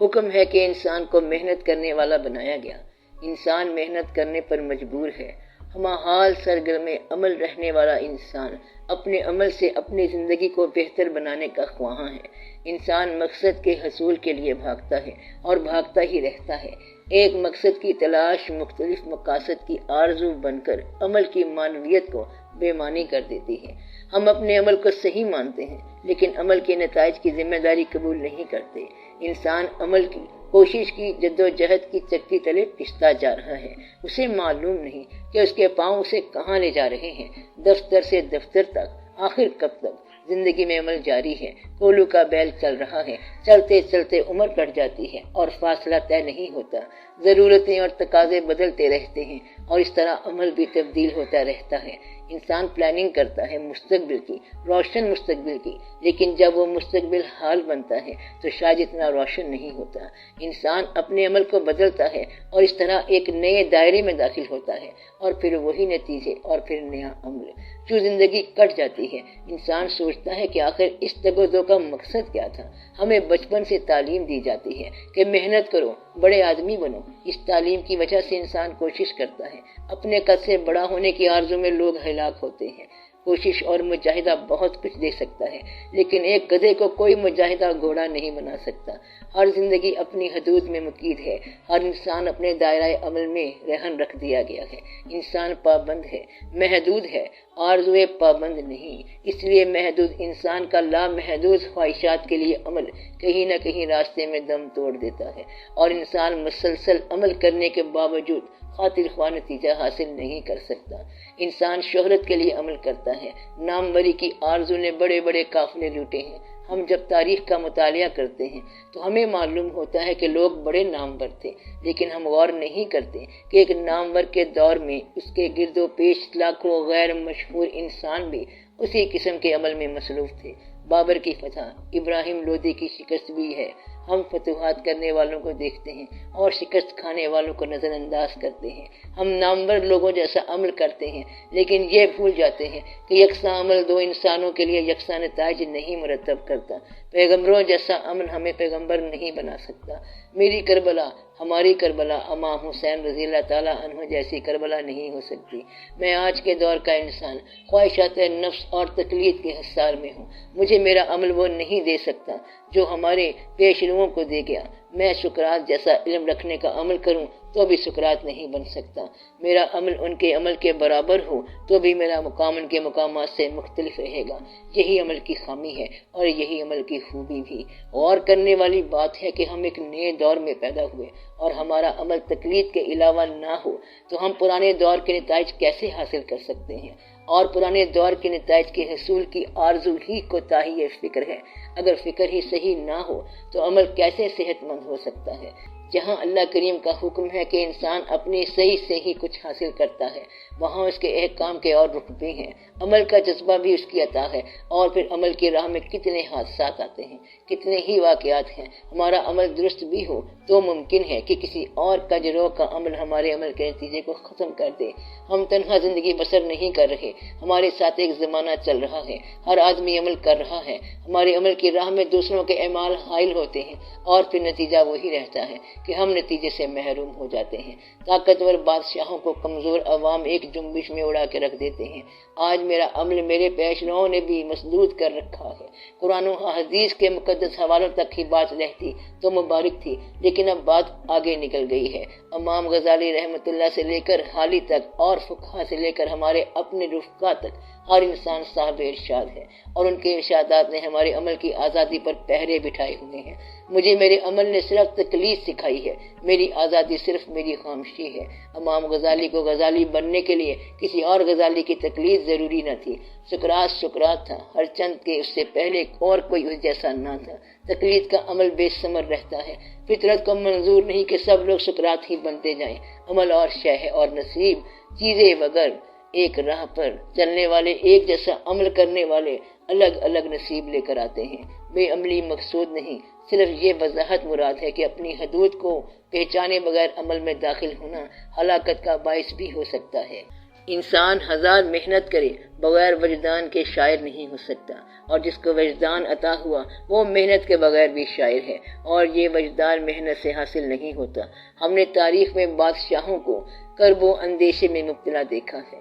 حکم ہے کہ انسان کو محنت کرنے والا بنایا گیا، انسان محنت کرنے پر مجبور ہے۔ ہمہ حال سرگرم عمل رہنے والا انسان اپنے عمل سے اپنی زندگی کو بہتر بنانے کا خواہاں ہے۔ انسان مقصد کے حصول کے لیے بھاگتا ہے اور بھاگتا ہی رہتا ہے۔ ایک مقصد کی تلاش مختلف مقاصد کی آرزو بن کر عمل کی معنویت کو بے معنی کر دیتی ہے۔ ہم اپنے عمل کو صحیح مانتے ہیں لیکن عمل کے نتائج کی ذمہ داری قبول نہیں کرتے۔ انسان عمل کی کوشش کی جدوجہد کی چکی تلے پستا جا رہا ہے، اسے معلوم نہیں کہ اس کے پاؤں اسے کہاں لے جا رہے ہیں، دفتر سے دفتر تک، آخر کب تک۔ زندگی میں عمل جاری ہے، کولو کا بیل چل رہا ہے، چلتے چلتے عمر کٹ جاتی ہے اور فاصلہ طے نہیں ہوتا۔ ضرورتیں اور تقاضے بدلتے رہتے ہیں اور اس طرح عمل بھی تبدیل ہوتا رہتا ہے۔ انسان پلاننگ کرتا ہے مستقبل کی، روشن مستقبل کی، لیکن جب وہ مستقبل حال بنتا ہے تو شاید اتنا روشن نہیں ہوتا۔ انسان اپنے عمل کو بدلتا ہے اور اس طرح ایک نئے دائرے میں داخل ہوتا ہے، اور پھر وہی نتیجے اور پھر نیا عمل۔ جو زندگی کٹ جاتی ہے، انسان سوچتا ہے کہ آخر اس دگ و دو کا مقصد کیا تھا۔ ہمیں بچپن سے تعلیم دی جاتی ہے کہ محنت کرو، بڑے آدمی بنو۔ اس تعلیم کی وجہ سے انسان کوشش کرتا ہے، اپنے قد سے بڑا ہونے کی آرزو میں لوگ ہلاک ہوتے ہیں۔ کوشش اور مجاہدہ بہت کچھ دے سکتا ہے لیکن ایک گدھے کو کوئی مجاہدہ گھوڑا نہیں بنا سکتا۔ ہر زندگی اپنی حدود میں مقید ہے، ہر انسان اپنے دائرۂ عمل میں رہن رکھ دیا گیا ہے۔ انسان پابند ہے، محدود ہے، آرزوئے پابند نہیں۔ اس لیے محدود انسان کا لامحدود خواہشات کے لیے عمل کہیں نہ کہیں راستے میں دم توڑ دیتا ہے، اور انسان مسلسل عمل کرنے کے باوجود خاطر خواہ نتیجہ حاصل نہیں کر سکتا۔ انسان شہرت کے لیے عمل کرتا ہے، ناموری کی آرزو نے بڑے بڑے قافلے لوٹے ہیں۔ ہم جب تاریخ کا مطالعہ کرتے ہیں تو ہمیں معلوم ہوتا ہے کہ لوگ بڑے نامور تھے، لیکن ہم غور نہیں کرتے کہ ایک نامور کے دور میں اس کے گرد و پیش لاکھوں غیر مشہور انسان بھی اسی قسم کے عمل میں مصروف تھے۔ بابر کی فتح، ابراہیم لودھی کی شکست بھی ہے۔ ہم فتوحات کرنے والوں کو دیکھتے ہیں اور شکست کھانے والوں کو نظر انداز کرتے ہیں۔ ہم نامور لوگوں جیسا عمل کرتے ہیں لیکن یہ بھول جاتے ہیں کہ یکساں عمل دو انسانوں کے لیے یکساں نتائج نہیں مرتب کرتا۔ پیغمبروں جیسا عمل ہمیں پیغمبر نہیں بنا سکتا۔ میری کربلا، ہماری کربلا، امام حسین رضی اللہ تعالیٰ عنہ جیسی کربلا نہیں ہو سکتی۔ میں آج کے دور کا انسان خواہشات نفس اور تقلید کے حصار میں ہوں۔ مجھے میرا عمل وہ نہیں دے سکتا جو ہمارے پیش روؤں کو دے گیا۔ میں سقراط جیسا علم رکھنے کا عمل کروں تو بھی سقراط نہیں بن سکتا۔ میرا عمل ان کے عمل کے برابر ہو تو بھی میرا مقام ان کے مقامات سے مختلف رہے گا۔ یہی عمل کی خامی ہے اور یہی عمل کی خوبی بھی۔ غور کرنے والی بات ہے کہ ہم ایک نئے دور میں پیدا ہوئے اور ہمارا عمل تقلید کے علاوہ نہ ہو تو ہم پرانے دور کے نتائج کیسے حاصل کر سکتے ہیں؟ اور پرانے دور کے نتائج کے حصول کی آرزو ہی کوتاہی فکر ہے۔ اگر فکر ہی صحیح نہ ہو تو عمل کیسے صحت مند ہو سکتا ہے؟ جہاں اللہ کریم کا حکم ہے کہ انسان اپنی صحیح سے ہی کچھ حاصل کرتا ہے، وہاں اس کے احکام کے اور رتبے ہیں۔ عمل کا جذبہ بھی اس کی عطا ہے، اور پھر عمل کی راہ میں کتنے حادثات آتے ہیں، کتنے ہی واقعات ہیں۔ ہمارا عمل درست بھی ہو تو ممکن ہے کہ کسی اور کا گروہ کا عمل ہمارے عمل کے نتیجے کو ختم کر دے۔ ہم تنہا زندگی بسر نہیں کر رہے، ہمارے ساتھ ایک زمانہ چل رہا ہے، ہر آدمی عمل کر رہا ہے۔ ہمارے عمل کی راہ میں دوسروں کے اعمال حائل ہوتے ہیں اور پھر نتیجہ وہی رہتا ہے کہ ہم نتیجے سے محروم ہو جاتے ہیں۔ طاقتور بادشاہوں کو کمزور عوام ایک جنبش میں اڑا کے رکھ دیتے ہیں۔ آج میرا عمل میرے پیش روؤں نے بھی مسدود کر رکھا ہے۔ قرآن و حدیث کے مقدس حوالوں تک ہی بات رہتی تو مبارک تھی، لیکن اب بات آگے نکل گئی ہے۔ امام غزالی رحمۃ اللہ سے لے کر حالی تک اور فقہا سے لے کر ہمارے اپنے رفقا تک ہر انسان صاحب ارشاد ہے، اور ان کے ارشادات نے ہمارے عمل کی آزادی پر پہرے بٹھائے ہوئے ہیں۔ مجھے میرے عمل نے صرف تقلید سکھائی ہے، میری آزادی صرف میری خاموشی ہے۔ امام غزالی کو غزالی بننے کے لیے کسی اور غزالی کی تقلید ضروری نہ تھی۔ سقراط تھا، ہر چند کے اس سے پہلے اور کوئی اس جیسا نہ تھا۔ تقلید کا عمل بے ثمر رہتا ہے۔ فطرت کو منظور نہیں کہ سب لوگ سقراط ہی بنتے جائیں۔ عمل اور شے ہے اور نصیب چیزیں وگر ایک راہ پر چلنے والے، ایک جیسا عمل کرنے والے الگ الگ نصیب لے کر آتے ہیں۔ بے عملی مقصود نہیں، صرف یہ وضاحت مراد ہے کہ اپنی حدود کو پہچانے بغیر عمل میں داخل ہونا ہلاکت کا باعث بھی ہو سکتا ہے۔ انسان ہزار محنت کرے بغیر وجدان کے شاعر نہیں ہو سکتا، اور جس کو وجدان عطا ہوا وہ محنت کے بغیر بھی شاعر ہے، اور یہ وجدان محنت سے حاصل نہیں ہوتا۔ ہم نے تاریخ میں بادشاہوں کو کرب و اندیشے میں مبتلا دیکھا ہے۔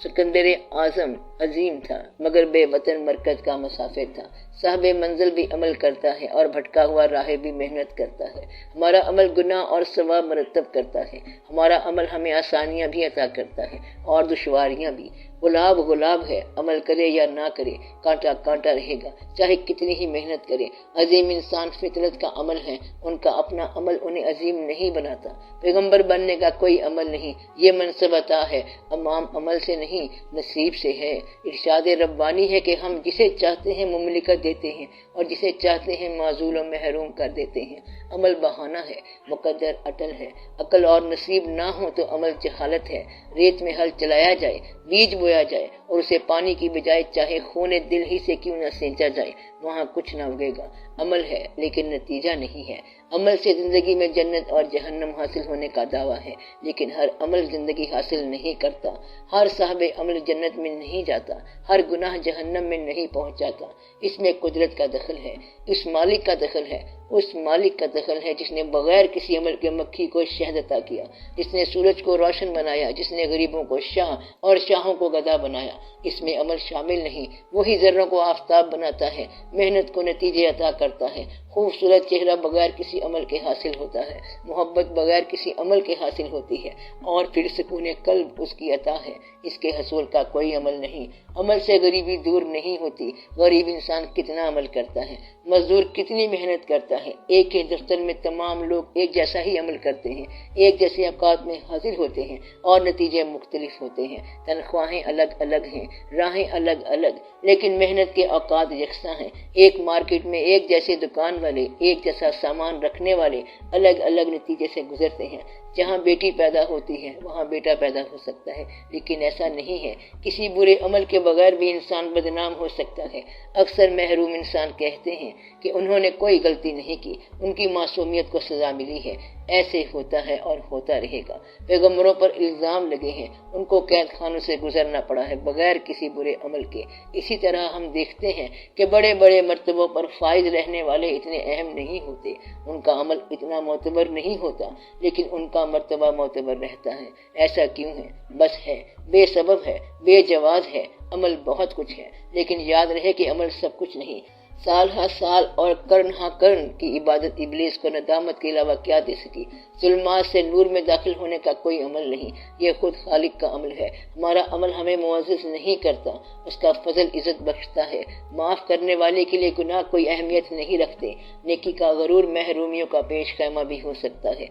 سکندر اعظم عظیم تھا مگر بے وطن مرکز کا مسافر تھا۔ صاحب منزل بھی عمل کرتا ہے اور بھٹکا ہوا راہب بھی محنت کرتا ہے۔ ہمارا عمل گناہ اور ثواب مرتب کرتا ہے، ہمارا عمل ہمیں آسانیاں بھی عطا کرتا ہے اور دشواریاں بھی۔ گلاب ہے، عمل کرے یا نہ کرے کانٹا کانٹا رہے گا، چاہے کتنی ہی محنت کرے۔ عظیم انسان فطرت کا عمل ہے، ان کا اپنا عمل انہیں عظیم نہیں بناتا۔ پیغمبر بننے کا کوئی عمل نہیں، یہ منصب عطا ہے، امام عمل سے نہیں نصیب سے ہے۔ ارشاد ربانی ہے کہ ہم جسے چاہتے ہیں مملکت دیتے ہیں اور جسے چاہتے ہیں معزول و محروم کر دیتے ہیں۔ عمل بہانہ ہے، مقدر اٹل ہے۔ عقل اور نصیب نہ ہو تو عمل جہالت ہے۔ ریت میں ہل چلایا جائے، بیج بویا جائے اور اسے پانی کی بجائے چاہے خون دل ہی سے کیوں نہ سینچا جائے، وہاں کچھ نہ اگے گا۔ عمل ہے لیکن نتیجہ نہیں ہے۔ عمل سے زندگی میں جنت اور جہنم حاصل ہونے کا دعویٰ ہے، لیکن ہر عمل زندگی حاصل نہیں کرتا۔ ہر صاحب عمل جنت میں نہیں جاتا، ہر گناہ جہنم میں نہیں پہنچ جاتا۔ اس میں قدرت کا دخل ہے، اس مالک کا دخل ہے، اس مالک کا دخل ہے جس نے بغیر کسی عمل کے مکھی کو شہد عطا کیا، جس نے سورج کو روشن بنایا، جس نے غریبوں کو شاہ اور شاہوں کو گدا بنایا۔ اس میں عمل شامل نہیں، وہی ذروں کو آفتاب بناتا ہے، محنت کو نتیجے عطا کرتا ہے۔ خوبصورت چہرہ بغیر کسی عمل کے حاصل ہوتا ہے، محبت بغیر کسی عمل کے حاصل ہوتی ہے، اور پھر سکون قلب اس کی عطا ہے، اس کے حصول کا کوئی عمل نہیں۔ عمل سے غریبی دور نہیں ہوتی۔ غریب انسان کتنا عمل کرتا ہے، مزدور کتنی محنت کرتا ہے۔ ایک ہی دفتر میں تمام لوگ ایک جیسا ہی عمل کرتے ہیں، ایک جیسے اوقات میں حاضر ہوتے ہیں اور نتیجے مختلف ہوتے ہیں۔ تنخواہیں الگ الگ ہیں، راہیں الگ الگ، لیکن محنت کے اوقات یکساں ہیں۔ ایک مارکیٹ میں ایک جیسے دکان والے، ایک جیسا سامان رکھنے والے الگ الگ نتیجے سے گزرتے ہیں۔ جہاں بیٹی پیدا ہوتی ہے وہاں بیٹا پیدا ہو سکتا ہے، لیکن ایسا نہیں ہے۔ کسی برے عمل کے بغیر بھی انسان بدنام ہو سکتا ہے۔ اکثر محروم انسان کہتے ہیں کہ انہوں نے کوئی غلطی نہیں کی، ان کی معصومیت کو سزا ملی ہے۔ ایسے ہوتا ہے اور ہوتا رہے گا۔ پیغمبروں پر الزام لگے ہیں، ان کو قید خانوں سے گزرنا پڑا ہے بغیر کسی برے عمل کے۔ اسی طرح ہم دیکھتے ہیں کہ بڑے بڑے مرتبوں پر فائز رہنے والے اتنے اہم نہیں ہوتے، ان کا عمل اتنا معتبر نہیں ہوتا، لیکن ان کا مرتبہ معتبر رہتا ہے۔ ایسا کیوں ہے؟ بس ہے، بے سبب ہے، بے جواز ہے۔ عمل بہت کچھ ہے، لیکن یاد رہے کہ عمل سب کچھ نہیں۔ سال ہا سال اور کرن ہا کرن کی عبادت ابلیس کو ندامت کے علاوہ کیا دے سکی؟ ظلمات سے نور میں داخل ہونے کا کوئی عمل نہیں، یہ خود خالق کا عمل ہے۔ ہمارا عمل ہمیں معزز نہیں کرتا، اس کا فضل عزت بخشتا ہے۔ معاف کرنے والے کے لیے گناہ کوئی اہمیت نہیں رکھتے۔ نیکی کا غرور محرومیوں کا پیش خیمہ بھی ہو سکتا ہے۔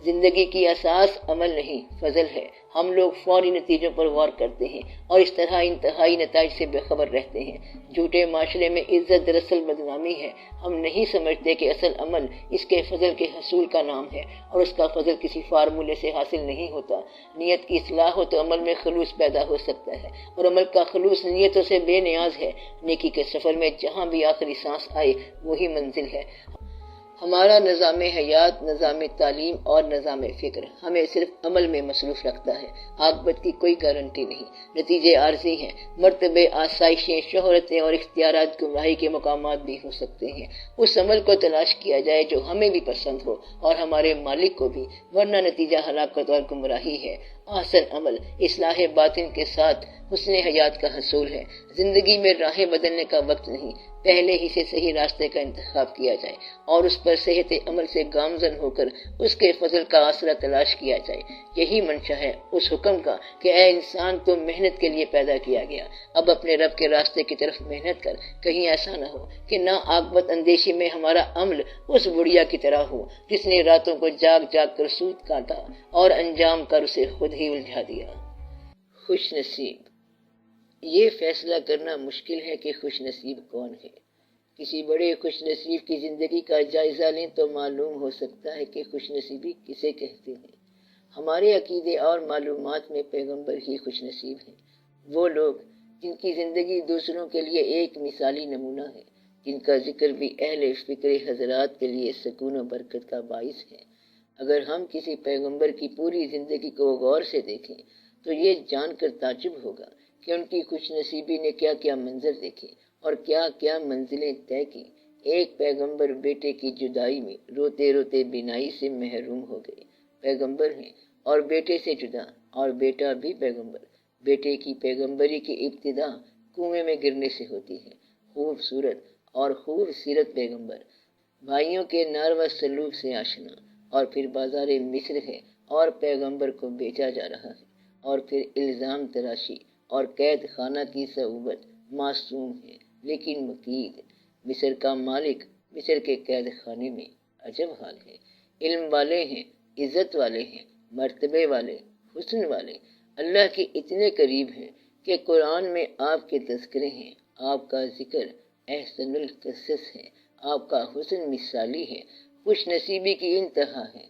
زندگی کی اساس عمل نہیں، فضل ہے۔ ہم لوگ فوری نتیجوں پر غور کرتے ہیں اور اس طرح انتہائی نتائج سے بے خبر رہتے ہیں۔ جھوٹے معاشرے میں عزت دراصل بدنامی ہے۔ ہم نہیں سمجھتے کہ اصل عمل اس کے فضل کے حصول کا نام ہے، اور اس کا فضل کسی فارمولے سے حاصل نہیں ہوتا۔ نیت کی اصلاح ہو تو عمل میں خلوص پیدا ہو سکتا ہے، اور عمل کا خلوص نیتوں سے بے نیاز ہے۔ نیکی کے سفر میں جہاں بھی آخری سانس آئے وہی منزل ہے۔ ہمارا نظام حیات، نظام تعلیم اور نظام فکر ہمیں صرف عمل میں مصروف رکھتا ہے۔ عاقبت کی کوئی گارنٹی نہیں، نتیجے عارضی ہیں۔ مرتبے، آسائشیں، شہرتیں اور اختیارات گمراہی کے مقامات بھی ہو سکتے ہیں۔ اس عمل کو تلاش کیا جائے جو ہمیں بھی پسند ہو اور ہمارے مالک کو بھی، ورنہ نتیجہ ہلاکت اور گمراہی ہے۔ احسن عمل اصلاح باطن کے ساتھ حسن حیات کا حصول ہے۔ زندگی میں راہیں بدلنے کا وقت نہیں، پہلے ہی سے صحیح راستے کا انتخاب کیا جائے اور اس پر صحت عمل سے گامزن ہو کر اس کے فضل کا آسرا تلاش کیا جائے۔ یہی منشا ہے اس حکم کا کہ اے انسان تو محنت کے لیے پیدا کیا گیا، اب اپنے رب کے راستے کی طرف محنت کر، کہیں ایسا نہ ہو کہ نا عاقبت اندیشی میں ہمارا عمل اس بڑھیا کی طرح ہو جس نے راتوں کو جاگ جاگ کر سود کاٹا اور انجام کر اسے خود ہی الجھا دیا۔ خوش نصیب۔ یہ فیصلہ کرنا مشکل ہے کہ خوش نصیب کون ہے۔ کسی بڑے خوش نصیب کی زندگی کا جائزہ لیں تو معلوم ہو سکتا ہے کہ خوش نصیبی کسے کہتے ہیں۔ ہمارے عقیدے اور معلومات میں پیغمبر ہی خوش نصیب ہیں، وہ لوگ جن کی زندگی دوسروں کے لیے ایک مثالی نمونہ ہے، جن کا ذکر بھی اہل فکر حضرات کے لیے سکون و برکت کا باعث ہے۔ اگر ہم کسی پیغمبر کی پوری زندگی کو غور سے دیکھیں تو یہ جان کر تعجب ہوگا کہ ان کی خوش نصیبی نے کیا کیا منظر دیکھے اور کیا کیا منزلیں طے کی۔ ایک پیغمبر بیٹے کی جدائی میں روتے روتے بینائی سے محروم ہو گئے، پیغمبر ہیں اور بیٹے سے جدا، اور بیٹا بھی پیغمبر۔ بیٹے کی پیغمبری کی ابتدا کنویں میں گرنے سے ہوتی ہے۔ خوبصورت اور خوب سیرت پیغمبر، بھائیوں کے ناروا سلوک سے آشنا، اور پھر بازار مصر ہے اور پیغمبر کو بیچا جا رہا ہے، اور پھر الزام تراشی اور قید خانہ کی صعوبت۔ معصوم ہے لیکن مقید، مصر کا مالک مصر کے قید خانے میں، عجب حال ہے۔ علم والے ہیں، عزت والے ہیں، مرتبے والے، حسن والے، اللہ کے اتنے قریب ہیں کہ قرآن میں آپ کے تذکرے ہیں، آپ کا ذکر احسن القصص ہے، آپ کا حسن مثالی ہے، خوش نصیبی کی انتہا ہے۔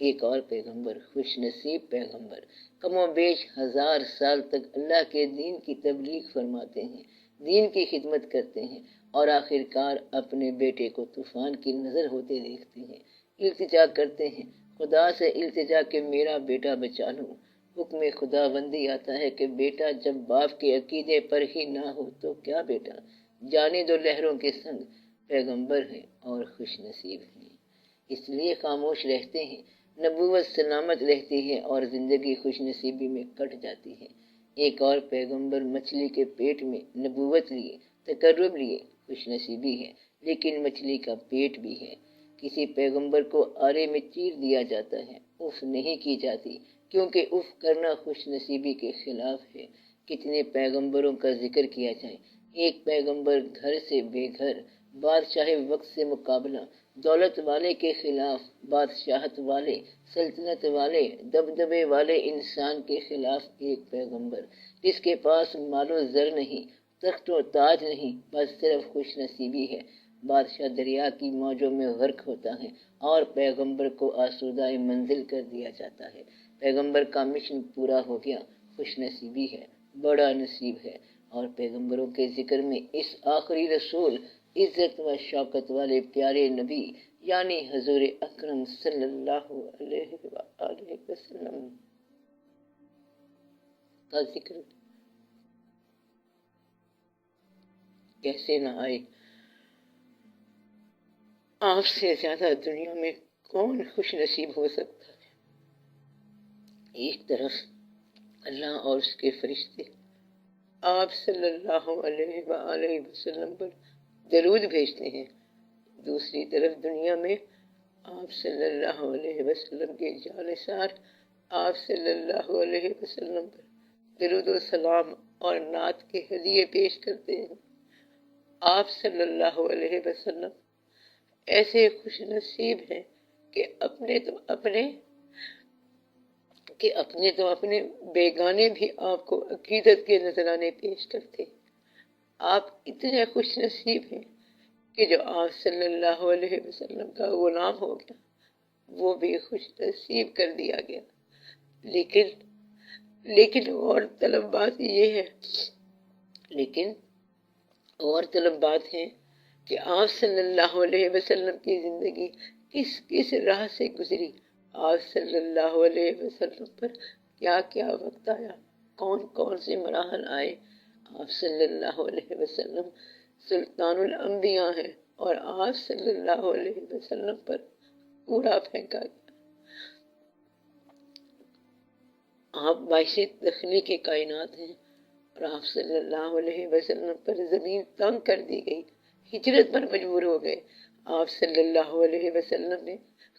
ایک اور پیغمبر، خوش نصیب پیغمبر، کم و بیش 1000 سال تک اللہ کے دین کی تبلیغ فرماتے ہیں، دین کی خدمت کرتے ہیں، اور آخرکار اپنے بیٹے کو طوفان کی نظر ہوتے دیکھتے ہیں، التجا کرتے ہیں، خدا سے التجا کہ میرا بیٹا بچا لو۔ حکم خدا بندی آتا ہے کہ بیٹا جب باپ کے عقیدے پر ہی نہ ہو تو کیا بیٹا، جانے دو لہروں کے سنگ، پیغمبر ہیں اور خوش نصیب ہیں، اس لیے خاموش رہتے ہیں، نبوت سلامت رہتی ہے اور زندگی خوش نصیبی میں کٹ جاتی ہے۔ ایک اور پیغمبر مچھلی کے پیٹ میں نبوت لیے، تقرب لیے، خوش نصیبی ہے، لیکن مچھلی کا پیٹ بھی ہے۔ کسی پیغمبر کو آرے میں چیر دیا جاتا ہے، اف نہیں کی جاتی، کیونکہ اف کرنا خوش نصیبی کے خلاف ہے۔ کتنے پیغمبروں کا ذکر کیا جائے، ایک پیغمبر گھر سے بے گھر، بادشاہ وقت سے مقابلہ، دولت والے کے خلاف، بادشاہت والے، سلطنت والے، دبدبے والے انسان کے خلاف ایک پیغمبر، جس کے پاس مال و زر نہیں، تخت و تاج نہیں، بس صرف خوش نصیبی ہے۔ بادشاہ دریا کی موجوں میں غرق ہوتا ہے اور پیغمبر کو آسودہ منزل کر دیا جاتا ہے۔ پیغمبر کا مشن پورا ہو گیا، خوش نصیبی ہے، بڑا نصیب ہے۔ اور پیغمبروں کے ذکر میں اس آخری رسول، عزت و شوکت والے پیارے نبی یعنی حضور اکرم صلی اللہ علیہ وآلہ وسلم کا ذکر کیسے نہ آئے۔ آپ سے زیادہ دنیا میں کون خوش نصیب ہو سکتا ہے؟ ایک طرف اللہ اور اس کے فرشتے آپ صلی اللہ علیہ وآلہ وسلم پر درود بھیجتے ہیں، دوسری طرف دنیا میں آپ صلی اللہ علیہ وسلم کے جالسار آپ صلی اللہ علیہ وسلم پر درود و سلام اور نعت کے ہدیے پیش کرتے ہیں۔ آپ صلی اللہ علیہ وسلم ایسے خوش نصیب ہیں کہ اپنے تو اپنے بیگانے بھی آپ کو عقیدت کے نذرانے پیش کرتے ہیں۔ آپ اتنے خوش نصیب ہیں کہ جو آپ صلی اللہ علیہ وسلم کا غلام ہو گیا وہ بھی خوش نصیب کر دیا گیا۔ لیکن اور طلب بات یہ ہے کہ آپ صلی اللہ علیہ وسلم کی زندگی کس راہ سے گزری، آپ صلی اللہ علیہ وسلم پر کیا کیا وقت آیا، کون سے مراحل آئے۔ آپ صلی اللہ علیہ وسلم سلطان الانبیاء ہیں اور آپ صلی اللہ علیہ وسلم پر کوڑا پھینکا گیا۔ آپ باعث تخلیق کائنات ہیں اور آپ صلی اللہ علیہ وسلم پر زمین تنگ کر دی گئی، ہجرت پر مجبور ہو گئے۔ آپ صلی اللہ علیہ وسلم نے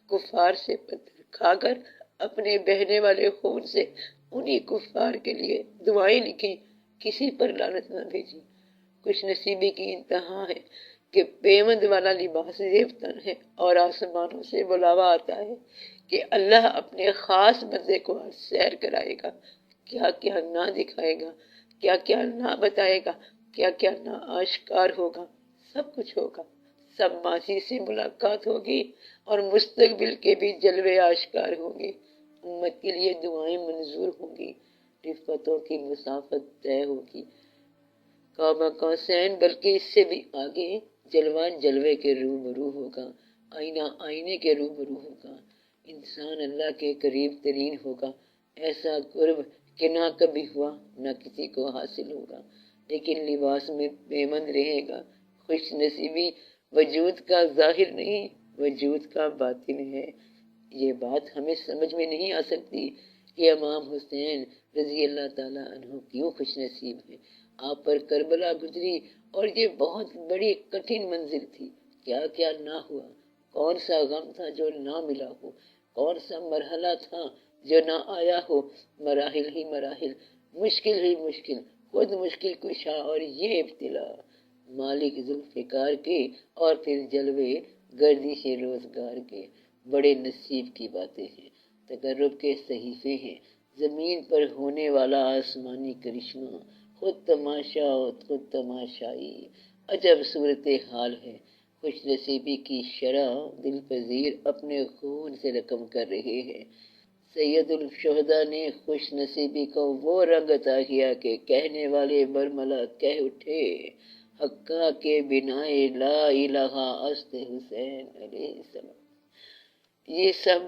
کفار سے پتھر کھا کر اپنے بہنے والے خون سے انہی کفار کے لیے دعائیں لکھی، کسی پر لعنت نہ بھیجی۔ خوش نصیبی کی انتہا ہے کہ پیوند والا لباس زیب تن ہے اور آسمانوں سے بلاوا آتا ہے کہ اللہ اپنے خاص بندے کو آج سیر کرائے گا، کیا کیا نہ دکھائے گا، کیا کیا نہ بتائے گا، کیا کیا نہ آشکار ہوگا، سب کچھ ہوگا۔ سب ماضی سے ملاقات ہوگی اور مستقبل کے بھی جلوے آشکار ہوں گے۔ امت کے لیے دعائیں منظور ہوں گی، رفتوں کی مسافت طے ہوگی۔ کعبہ قوسین بلکہ اس سے بھی آگے جلوہ جلوے کے روبرو ہوگا، آئینہ آئینے کے روبرو ہوگا۔ انسان اللہ کے قریب ترین ہوگا، ایسا قرب کہ نہ کبھی ہوا نہ کسی کو حاصل ہوگا، لیکن لباس میں پیوند رہے گا۔ خوش نصیبی وجود کا ظاہر نہیں، وجود کا باطن ہے۔ یہ بات ہمیں سمجھ میں نہیں آ سکتی کہ امام حسین رضی اللہ تعالیٰ عنہ کیوں خوش نصیب ہیں۔ آپ پر کربلا گزری اور یہ بہت بڑی کٹھن منزل تھی، کیا کیا نہ ہوا، کون سا غم تھا جو نہ ملا ہو، کون سا مرحلہ تھا جو نہ آیا ہو۔ مراحل ہی مراحل، مشکل ہی مشکل، خود مشکل کشا اور یہ ابتلا، مالک ذوالفقار کے اور پھر جلوے گردش روزگار کے۔ بڑے نصیب کی باتیں ہیں، تقرب کے صحیفے ہیں، زمین پر ہونے والا آسمانی کرشمہ، خود تماشا خود تماشائی، عجب صورتحال ہے۔ خوش نصیبی کی شرح دل پذیر اپنے خون سے رقم کر رہے ہیں۔ سید الشہداء نے خوش نصیبی کو وہ رنگ عطا کیا کہ کہنے والے برملا کہہ اٹھے، حقا کے بنائے لا الہ است حسین علیہ السلام۔ یہ سب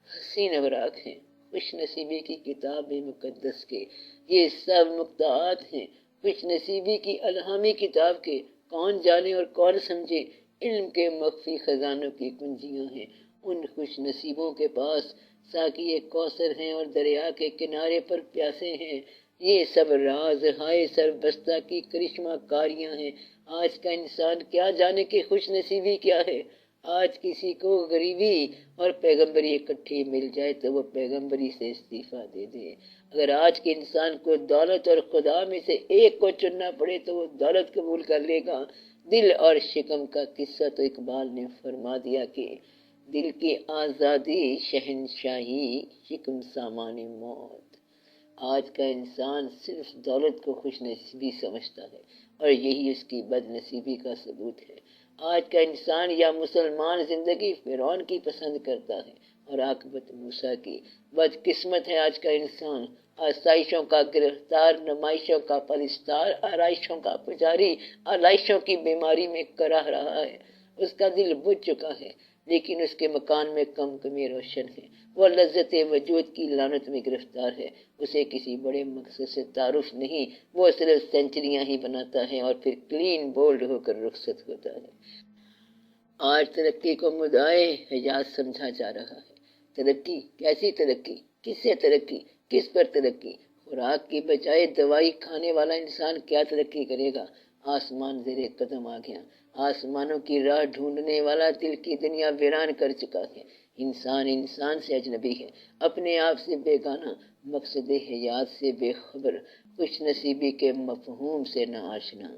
حسین اوراق ہیں خوش نصیبی کی کتاب مقدس کے، یہ سب مقطعات ہیں خوش نصیبی کی الہامی کتاب کے۔ کون جانے اور کون سمجھے، علم کے مخفی خزانوں کی کنجیاں ہیں ان خوش نصیبوں کے پاس۔ ساقی کوثر ہیں اور دریا کے کنارے پر پیاسے ہیں، یہ سب راز ہائے سربستہ کی کرشمہ کاریاں ہیں۔ آج کا انسان کیا جانے کہ خوش نصیبی کیا ہے۔ آج کسی کو غریبی اور پیغمبری اکٹھی مل جائے تو وہ پیغمبری سے استعفیٰ دے دے۔ اگر آج کے انسان کو دولت اور خدا میں سے ایک کو چننا پڑے تو وہ دولت قبول کر لے گا۔ دل اور شکم کا قصہ تو اقبال نے فرما دیا کہ دل کی آزادی شہنشاہی، شکم سامان موت۔ آج کا انسان صرف دولت کو خوش نصیبی سمجھتا ہے اور یہی اس کی بد نصیبی کا ثبوت ہے۔ آج کا انسان یا مسلمان زندگی فرعون کی پسند کرتا ہے اور عاقبت موسیٰ کی۔ بد قسمت ہے آج کا انسان، آسائشوں کا گرفتار، نمائشوں کا پرستار، آرائشوں کا پجاری، آلائشوں کی بیماری میں کراہ رہا ہے۔ اس کا دل بجھ چکا ہے لیکن اس کے مکان میں کم کمی روشن ہے۔ وہ لذت وجود کی لعنت میں گرفتار ہے، اسے کسی بڑے مقصد سے تعارف نہیں، وہ صرف سینچریاں ہی بناتا ہے اور پھر کلین بولڈ ہو کر رخصت ہوتا ہے۔ آج ترقی کو مدعائے حیات سمجھا جا رہا ہے۔ ترقی کیسی ترقی، کس سے ترقی، کس پر ترقی؟ خوراک کی بجائے دوائی کھانے والا انسان کیا ترقی کرے گا؟ آسمان زیر قدم آ گیا، آسمانوں کی راہ ڈھونڈنے والا دل کی دنیا ویران کر چکا ہے۔ انسان انسان سے اجنبی ہے، اپنے آپ سے بیگانہ، مقصد حیات سے بے خبر، خوش نصیبی کے مفہوم سے نہ آشنا۔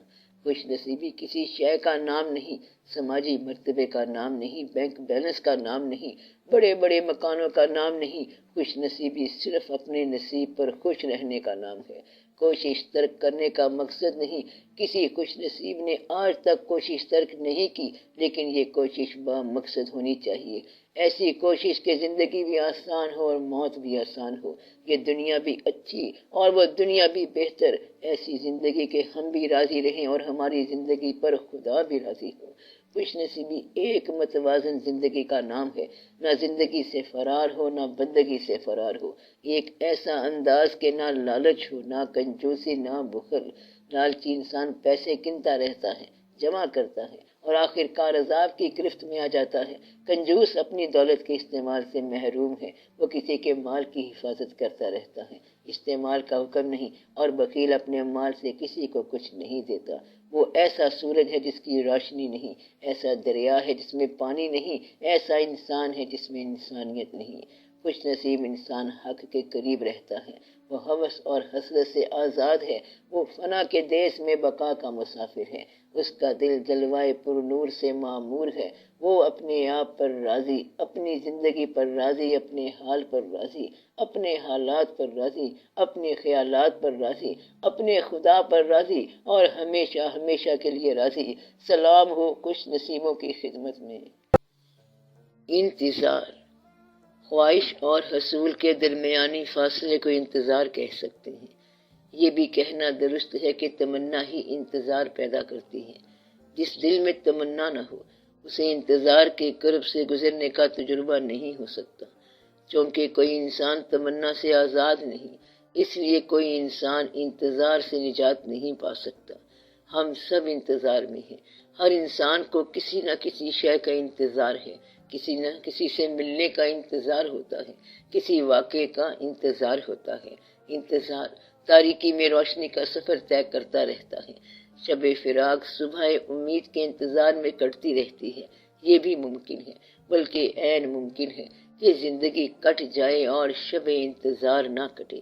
خوش نصیبی کسی شے کا نام نہیں، سماجی مرتبے کا نام نہیں، بینک بیلنس کا نام نہیں، بڑے بڑے مکانوں کا نام نہیں۔ خوش نصیبی صرف اپنے نصیب پر خوش رہنے کا نام ہے، کوشش ترک کرنے کا مقصد نہیں۔ کسی خوش نصیب نے آج تک کوشش ترک نہیں کی، لیکن یہ کوشش با مقصد ہونی چاہیے۔ ایسی کوشش کہ زندگی بھی آسان ہو اور موت بھی آسان ہو، یہ دنیا بھی اچھی اور وہ دنیا بھی بہتر، ایسی زندگی کہ ہم بھی راضی رہیں اور ہماری زندگی پر خدا بھی راضی ہو۔ خوش نصیبی ایک متوازن زندگی کا نام ہے، نہ زندگی سے فرار ہو نہ بندگی سے فرار ہو، ایک ایسا انداز کہ نہ لالچ ہو نہ کنجوسی نہ بخل۔ لالچی انسان پیسے گنتا رہتا ہے، جمع کرتا ہے اور آخر کار عذاب کی گرفت میں آ جاتا ہے۔ کنجوس اپنی دولت کے استعمال سے محروم ہے، وہ کسی کے مال کی حفاظت کرتا رہتا ہے، استعمال کا حکم نہیں، اور بخیل اپنے مال سے کسی کو کچھ نہیں دیتا، وہ ایسا سورج ہے جس کی روشنی نہیں، ایسا دریا ہے جس میں پانی نہیں، ایسا انسان ہے جس میں انسانیت نہیں۔ خوش نصیب انسان حق کے قریب رہتا ہے، وہ ہوس اور حسرت سے آزاد ہے، وہ فنا کے دیس میں بقا کا مسافر ہے، اس کا دل جلوائے پر نور سے معمور ہے، وہ اپنے آپ پر راضی، اپنی زندگی پر راضی، اپنے حال پر راضی، اپنے حالات پر راضی، اپنے خیالات پر راضی، اپنے خدا پر راضی اور ہمیشہ ہمیشہ کے لیے راضی۔ سلام ہو خوش نصیبوں کی خدمت میں۔ انتظار، خواہش اور حصول کے درمیانی فاصلے کو انتظار کہہ سکتے ہیں۔ یہ بھی کہنا درست ہے کہ تمنا ہی انتظار پیدا کرتی ہے۔ جس دل میں تمنا نہ ہو اسے انتظار کے قرب سے گزرنے کا تجربہ نہیں ہو سکتا۔ چونکہ کوئی انسان تمنا سے آزاد نہیں، اس لیے کوئی انسان انتظار سے نجات نہیں پا سکتا۔ ہم سب انتظار میں ہیں، ہر انسان کو کسی نہ کسی شے کا انتظار ہے، کسی نہ کسی سے ملنے کا انتظار ہوتا ہے، کسی واقعے کا انتظار ہوتا ہے۔ انتظار تاریکی میں روشنی کا سفر طے کرتا رہتا ہے۔ شب فراق صبح امید کے انتظار میں کٹتی رہتی ہے۔ یہ بھی ممکن ہے، بلکہ عین ممکن ہے کہ زندگی کٹ جائے اور شب انتظار نہ کٹے۔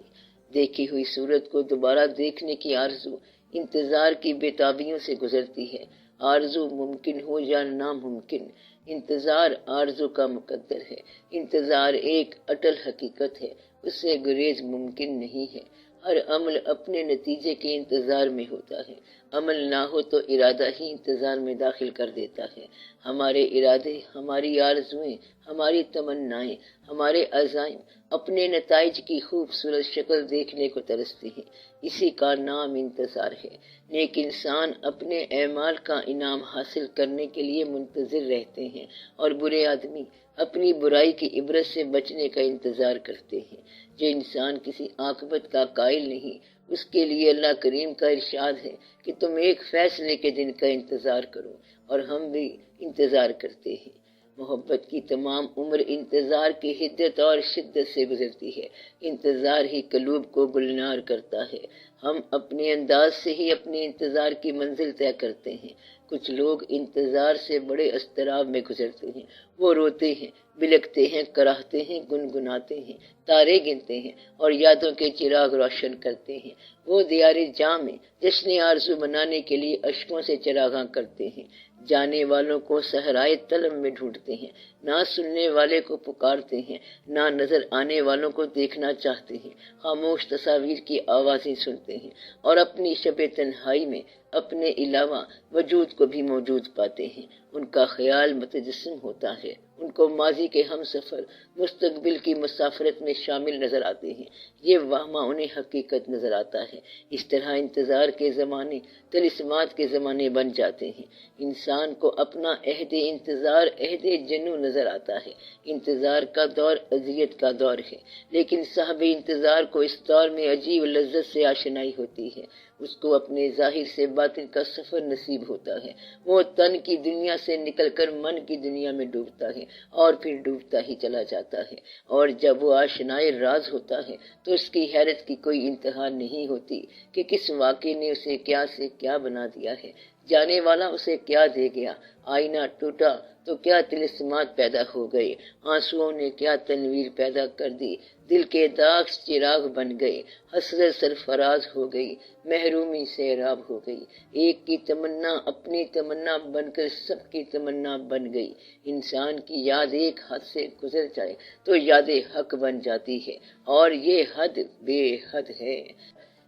دیکھی ہوئی صورت کو دوبارہ دیکھنے کی آرزو انتظار کی بےتابیوں سے گزرتی ہے۔ آرزو ممکن ہو یا ناممکن، انتظار آرزو کا مقدر ہے۔ انتظار ایک اٹل حقیقت ہے، اس سے گریز ممکن نہیں ہے۔ ہر عمل اپنے نتیجے کے انتظار میں ہوتا ہے۔ عمل نہ ہو تو ارادہ ہی انتظار میں داخل کر دیتا ہے۔ ہمارے ارادے، ہماری آرزوئیں، ہماری تمنائیں، ہمارے عزائم اپنے نتائج کی خوبصورت شکل دیکھنے کو ترستی ہیں۔ اسی کا نام انتظار ہے۔ نیک انسان اپنے اعمال کا انعام حاصل کرنے کے لیے منتظر رہتے ہیں اور برے آدمی اپنی برائی کی عبرت سے بچنے کا انتظار کرتے ہیں۔ جو انسان کسی عاقبت کا قائل نہیں، اس کے لیے اللہ کریم کا ارشاد ہے کہ تم ایک فیصلے کے دن کا انتظار کرو، اور ہم بھی انتظار کرتے ہیں۔ محبت کی تمام عمر انتظار کی حدت اور شدت سے گزرتی ہے۔ انتظار ہی قلوب کو گلنار کرتا ہے۔ ہم اپنے انداز سے ہی اپنے انتظار کی منزل طے کرتے ہیں۔ کچھ لوگ انتظار سے بڑے اضطراب میں گزرتے ہیں۔ وہ روتے ہیں، بلکتے ہیں، کراہتے ہیں، گنگناتے ہیں، تارے گنتے ہیں اور یادوں کے چراغ روشن کرتے ہیں۔ وہ دیار جاں میں جشن آرزو منانے کے لیے اشکوں سے چراغاں کرتے ہیں۔ جانے والوں کو صحرائے طلب میں ڈھونڈتے ہیں، نہ سننے والے کو پکارتے ہیں، نہ نظر آنے والوں کو دیکھنا چاہتے ہیں۔ خاموش تصاویر کی آوازیں سنتے ہیں اور اپنی شب تنہائی میں اپنے علاوہ وجود کو بھی موجود پاتے ہیں۔ ان کا خیال متجسم ہوتا ہے، ان کو ماضی کے ہم سفر، مستقبل کی مسافرت میں شامل نظر آتے ہیں۔ یہ وہمہ انہیں حقیقت نظر آتا ہے۔ اس طرح انتظار کے زمانے طلسمات کے زمانے بن جاتے ہیں۔ انسان کو اپنا عہد انتظار عہد جنوں نظر آتا ہے۔ انتظار کا دور اذیت کا دور ہے، لیکن صاحب انتظار کو اس دور میں عجیب لذت سے آشنائی ہوتی ہے۔ اس کو اپنے ظاہر سے باطن کا سفر نصیب ہوتا ہے۔ وہ تن کی دنیا سے نکل کر من کی دنیا میں ڈوبتا ہے اور پھر ڈوبتا ہی چلا جاتا ہے، اور جب وہ آشنائے راز ہوتا ہے تو اس کی حیرت کی کوئی انتہا نہیں ہوتی کہ کس واقعے نے اسے کیا سے کیا بنا دیا ہے، جانے والا اسے کیا دے گیا۔ آئینہ ٹوٹا تو کیا طلسمات پیدا ہو گئے، آنسوؤں نے کیا تنویر پیدا کر دی، دل کے داغ چراغ بن گئے، حسرت سرفراز ہو گئی، محرومی سیراب ہو گئی۔ ایک کی تمنا اپنی تمنا بن کر سب کی تمنا بن گئی۔ انسان کی یاد ایک حد سے گزر جائے تو یاد حق بن جاتی ہے، اور یہ حد بے حد ہے۔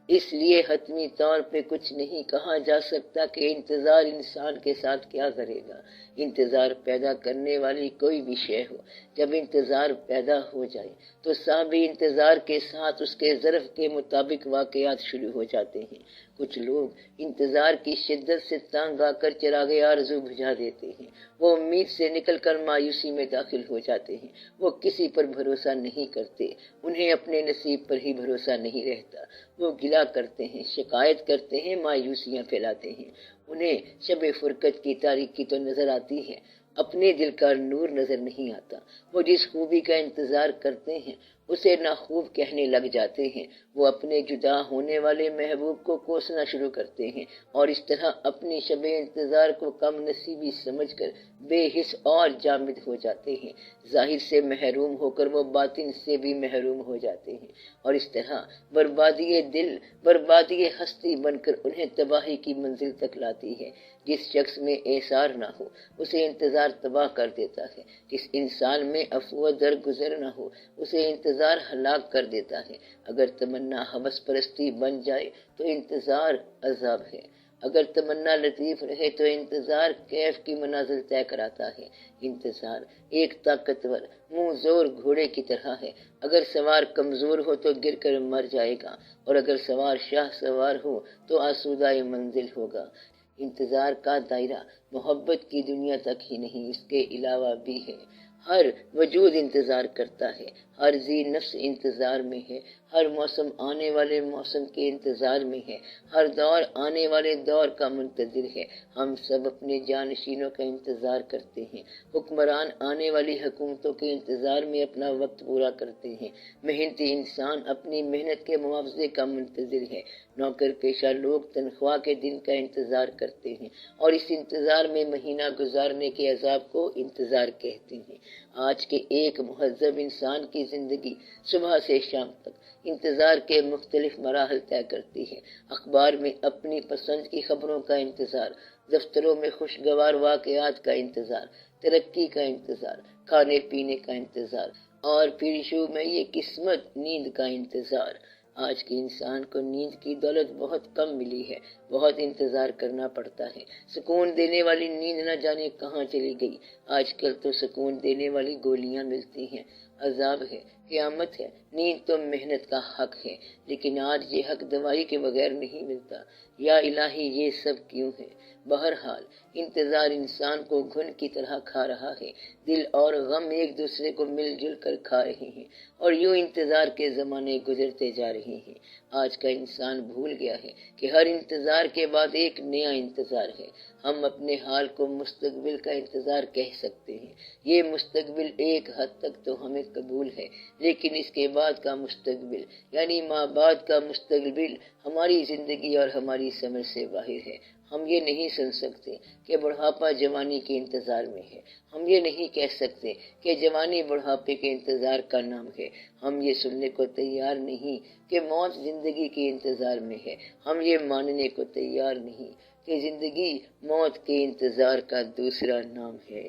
اس لیے حتمی طور پہ کچھ نہیں کہا جا سکتا کہ انتظار انسان کے ساتھ کیا کرے گا۔ انتظار پیدا کرنے والی کوئی بھی شے ہو، جب انتظار پیدا ہو جائے تو صاحب انتظار کے ساتھ اس کے ظرف کے مطابق واقعات شروع ہو جاتے ہیں۔ کچھ لوگ انتظار کی شدت سے تنگ آ کر چراغ آرزو بجھا دیتے ہیں۔ وہ امید سے نکل کر مایوسی میں داخل ہو جاتے ہیں۔ وہ کسی پر بھروسہ نہیں کرتے، انہیں اپنے نصیب پر ہی بھروسہ نہیں رہتا۔ وہ گلہ کرتے ہیں، شکایت کرتے ہیں، مایوسیاں پھیلاتے ہیں۔ انہیں شب فرقت کی تاریکی تو نظر آتی ہے، اپنے دل کا نور نظر نہیں آتا۔ وہ جس خوبی کا انتظار کرتے ہیں اسے ناخوب کہنے لگ جاتے ہیں۔ وہ اپنے جدا ہونے والے محبوب کو کوسنا شروع کرتے ہیں اور اس طرح اپنی شب انتظار کو کم نصیبی سمجھ کر بے حس اور جامد ہو جاتے ہیں۔ ظاہر سے محروم ہو کر وہ باطن سے بھی محروم ہو جاتے ہیں، اور اس طرح بربادی دل، بربادی ہستی بن کر انہیں تباہی کی منزل تک لاتی ہے۔ جس شخص میں ایثار نہ ہو اسے انتظار تباہ کر دیتا ہے۔ جس انسان میں عفو درگزر نہ ہو اسے انتظار ہلاک کر دیتا ہے۔ اگر تمنا ہوس پرستی بن جائے تو انتظار عذاب ہے۔ اگر تمنا لطیف رہے تو انتظار کیف کی منازل طے کراتا ہے۔ انتظار ایک طاقتور منہ زور گھوڑے کی طرح ہے۔ اگر سوار کمزور ہو تو گر کر مر جائے گا، اور اگر سوار شاہ سوار ہو تو آسودہ منزل ہوگا۔ انتظار کا دائرہ محبت کی دنیا تک ہی نہیں، اس کے علاوہ بھی ہے۔ ہر وجود انتظار کرتا ہے، ہر ذی نفس انتظار میں ہے، ہر موسم آنے والے موسم کے انتظار میں ہے، ہر دور آنے والے دور کا منتظر ہے۔ ہم سب اپنے جانشینوں کا انتظار کرتے ہیں، حکمران آنے والی حکومتوں کے انتظار میں اپنا وقت پورا کرتے ہیں، محنتی انسان اپنی محنت کے معاوضے کا منتظر ہے، نوکر پیشہ لوگ تنخواہ کے دن کا انتظار کرتے ہیں، اور اس انتظار میں مہینہ گزارنے کے عذاب کو انتظار کہتے ہیں۔ آج کے ایک مہذب انسان کی زندگی صبح سے شام تک انتظار کے مختلف مراحل طے کرتی ہے۔ اخبار میں اپنی پسند کی خبروں کا انتظار، دفتروں میں خوشگوار واقعات کا انتظار، ترقی کا انتظار، کھانے پینے کا انتظار، اور پھر شو میں یہ قسمت نیند کا انتظار۔ آج کے انسان کو نیند کی دولت بہت کم ملی ہے، بہت انتظار کرنا پڑتا ہے۔ سکون دینے والی نیند نہ جانے کہاں چلی گئی۔ آج کل تو سکون دینے والی گولیاں ملتی ہیں۔ عذاب ہے، قیامت ہے، نیند تو محنت کا حق ہے، لیکن آج یہ حق دوائی کے بغیر نہیں ملتا۔ یا الہی یہ سب کیوں ہے؟ بہرحال انتظار انسان کو گھن کی طرح کھا رہا ہے، دل اور غم ایک دوسرے کو مل جل کر کھا رہے ہیں، اور یوں انتظار کے زمانے گزرتے جا رہے ہیں۔ آج کا انسان بھول گیا ہے کہ ہر انتظار کے بعد ایک نیا انتظار ہے۔ ہم اپنے حال کو مستقبل کا انتظار کہہ سکتے ہیں۔ یہ مستقبل ایک حد تک تو ہمیں قبول ہے، لیکن اس کے بعد کا مستقبل، یعنی ماں بعد کا مستقبل، ہماری زندگی اور ہماری سمجھ سے باہر ہے۔ ہم یہ نہیں سن سکتے کہ بڑھاپا جوانی کے انتظار میں ہے۔ ہم یہ نہیں کہہ سکتے کہ جوانی بڑھاپے کے انتظار کا نام ہے۔ ہم یہ سننے کو تیار نہیں کہ موت زندگی کے انتظار میں ہے۔ ہم یہ ماننے کو تیار نہیں کہ زندگی موت کے انتظار کا دوسرا نام ہے۔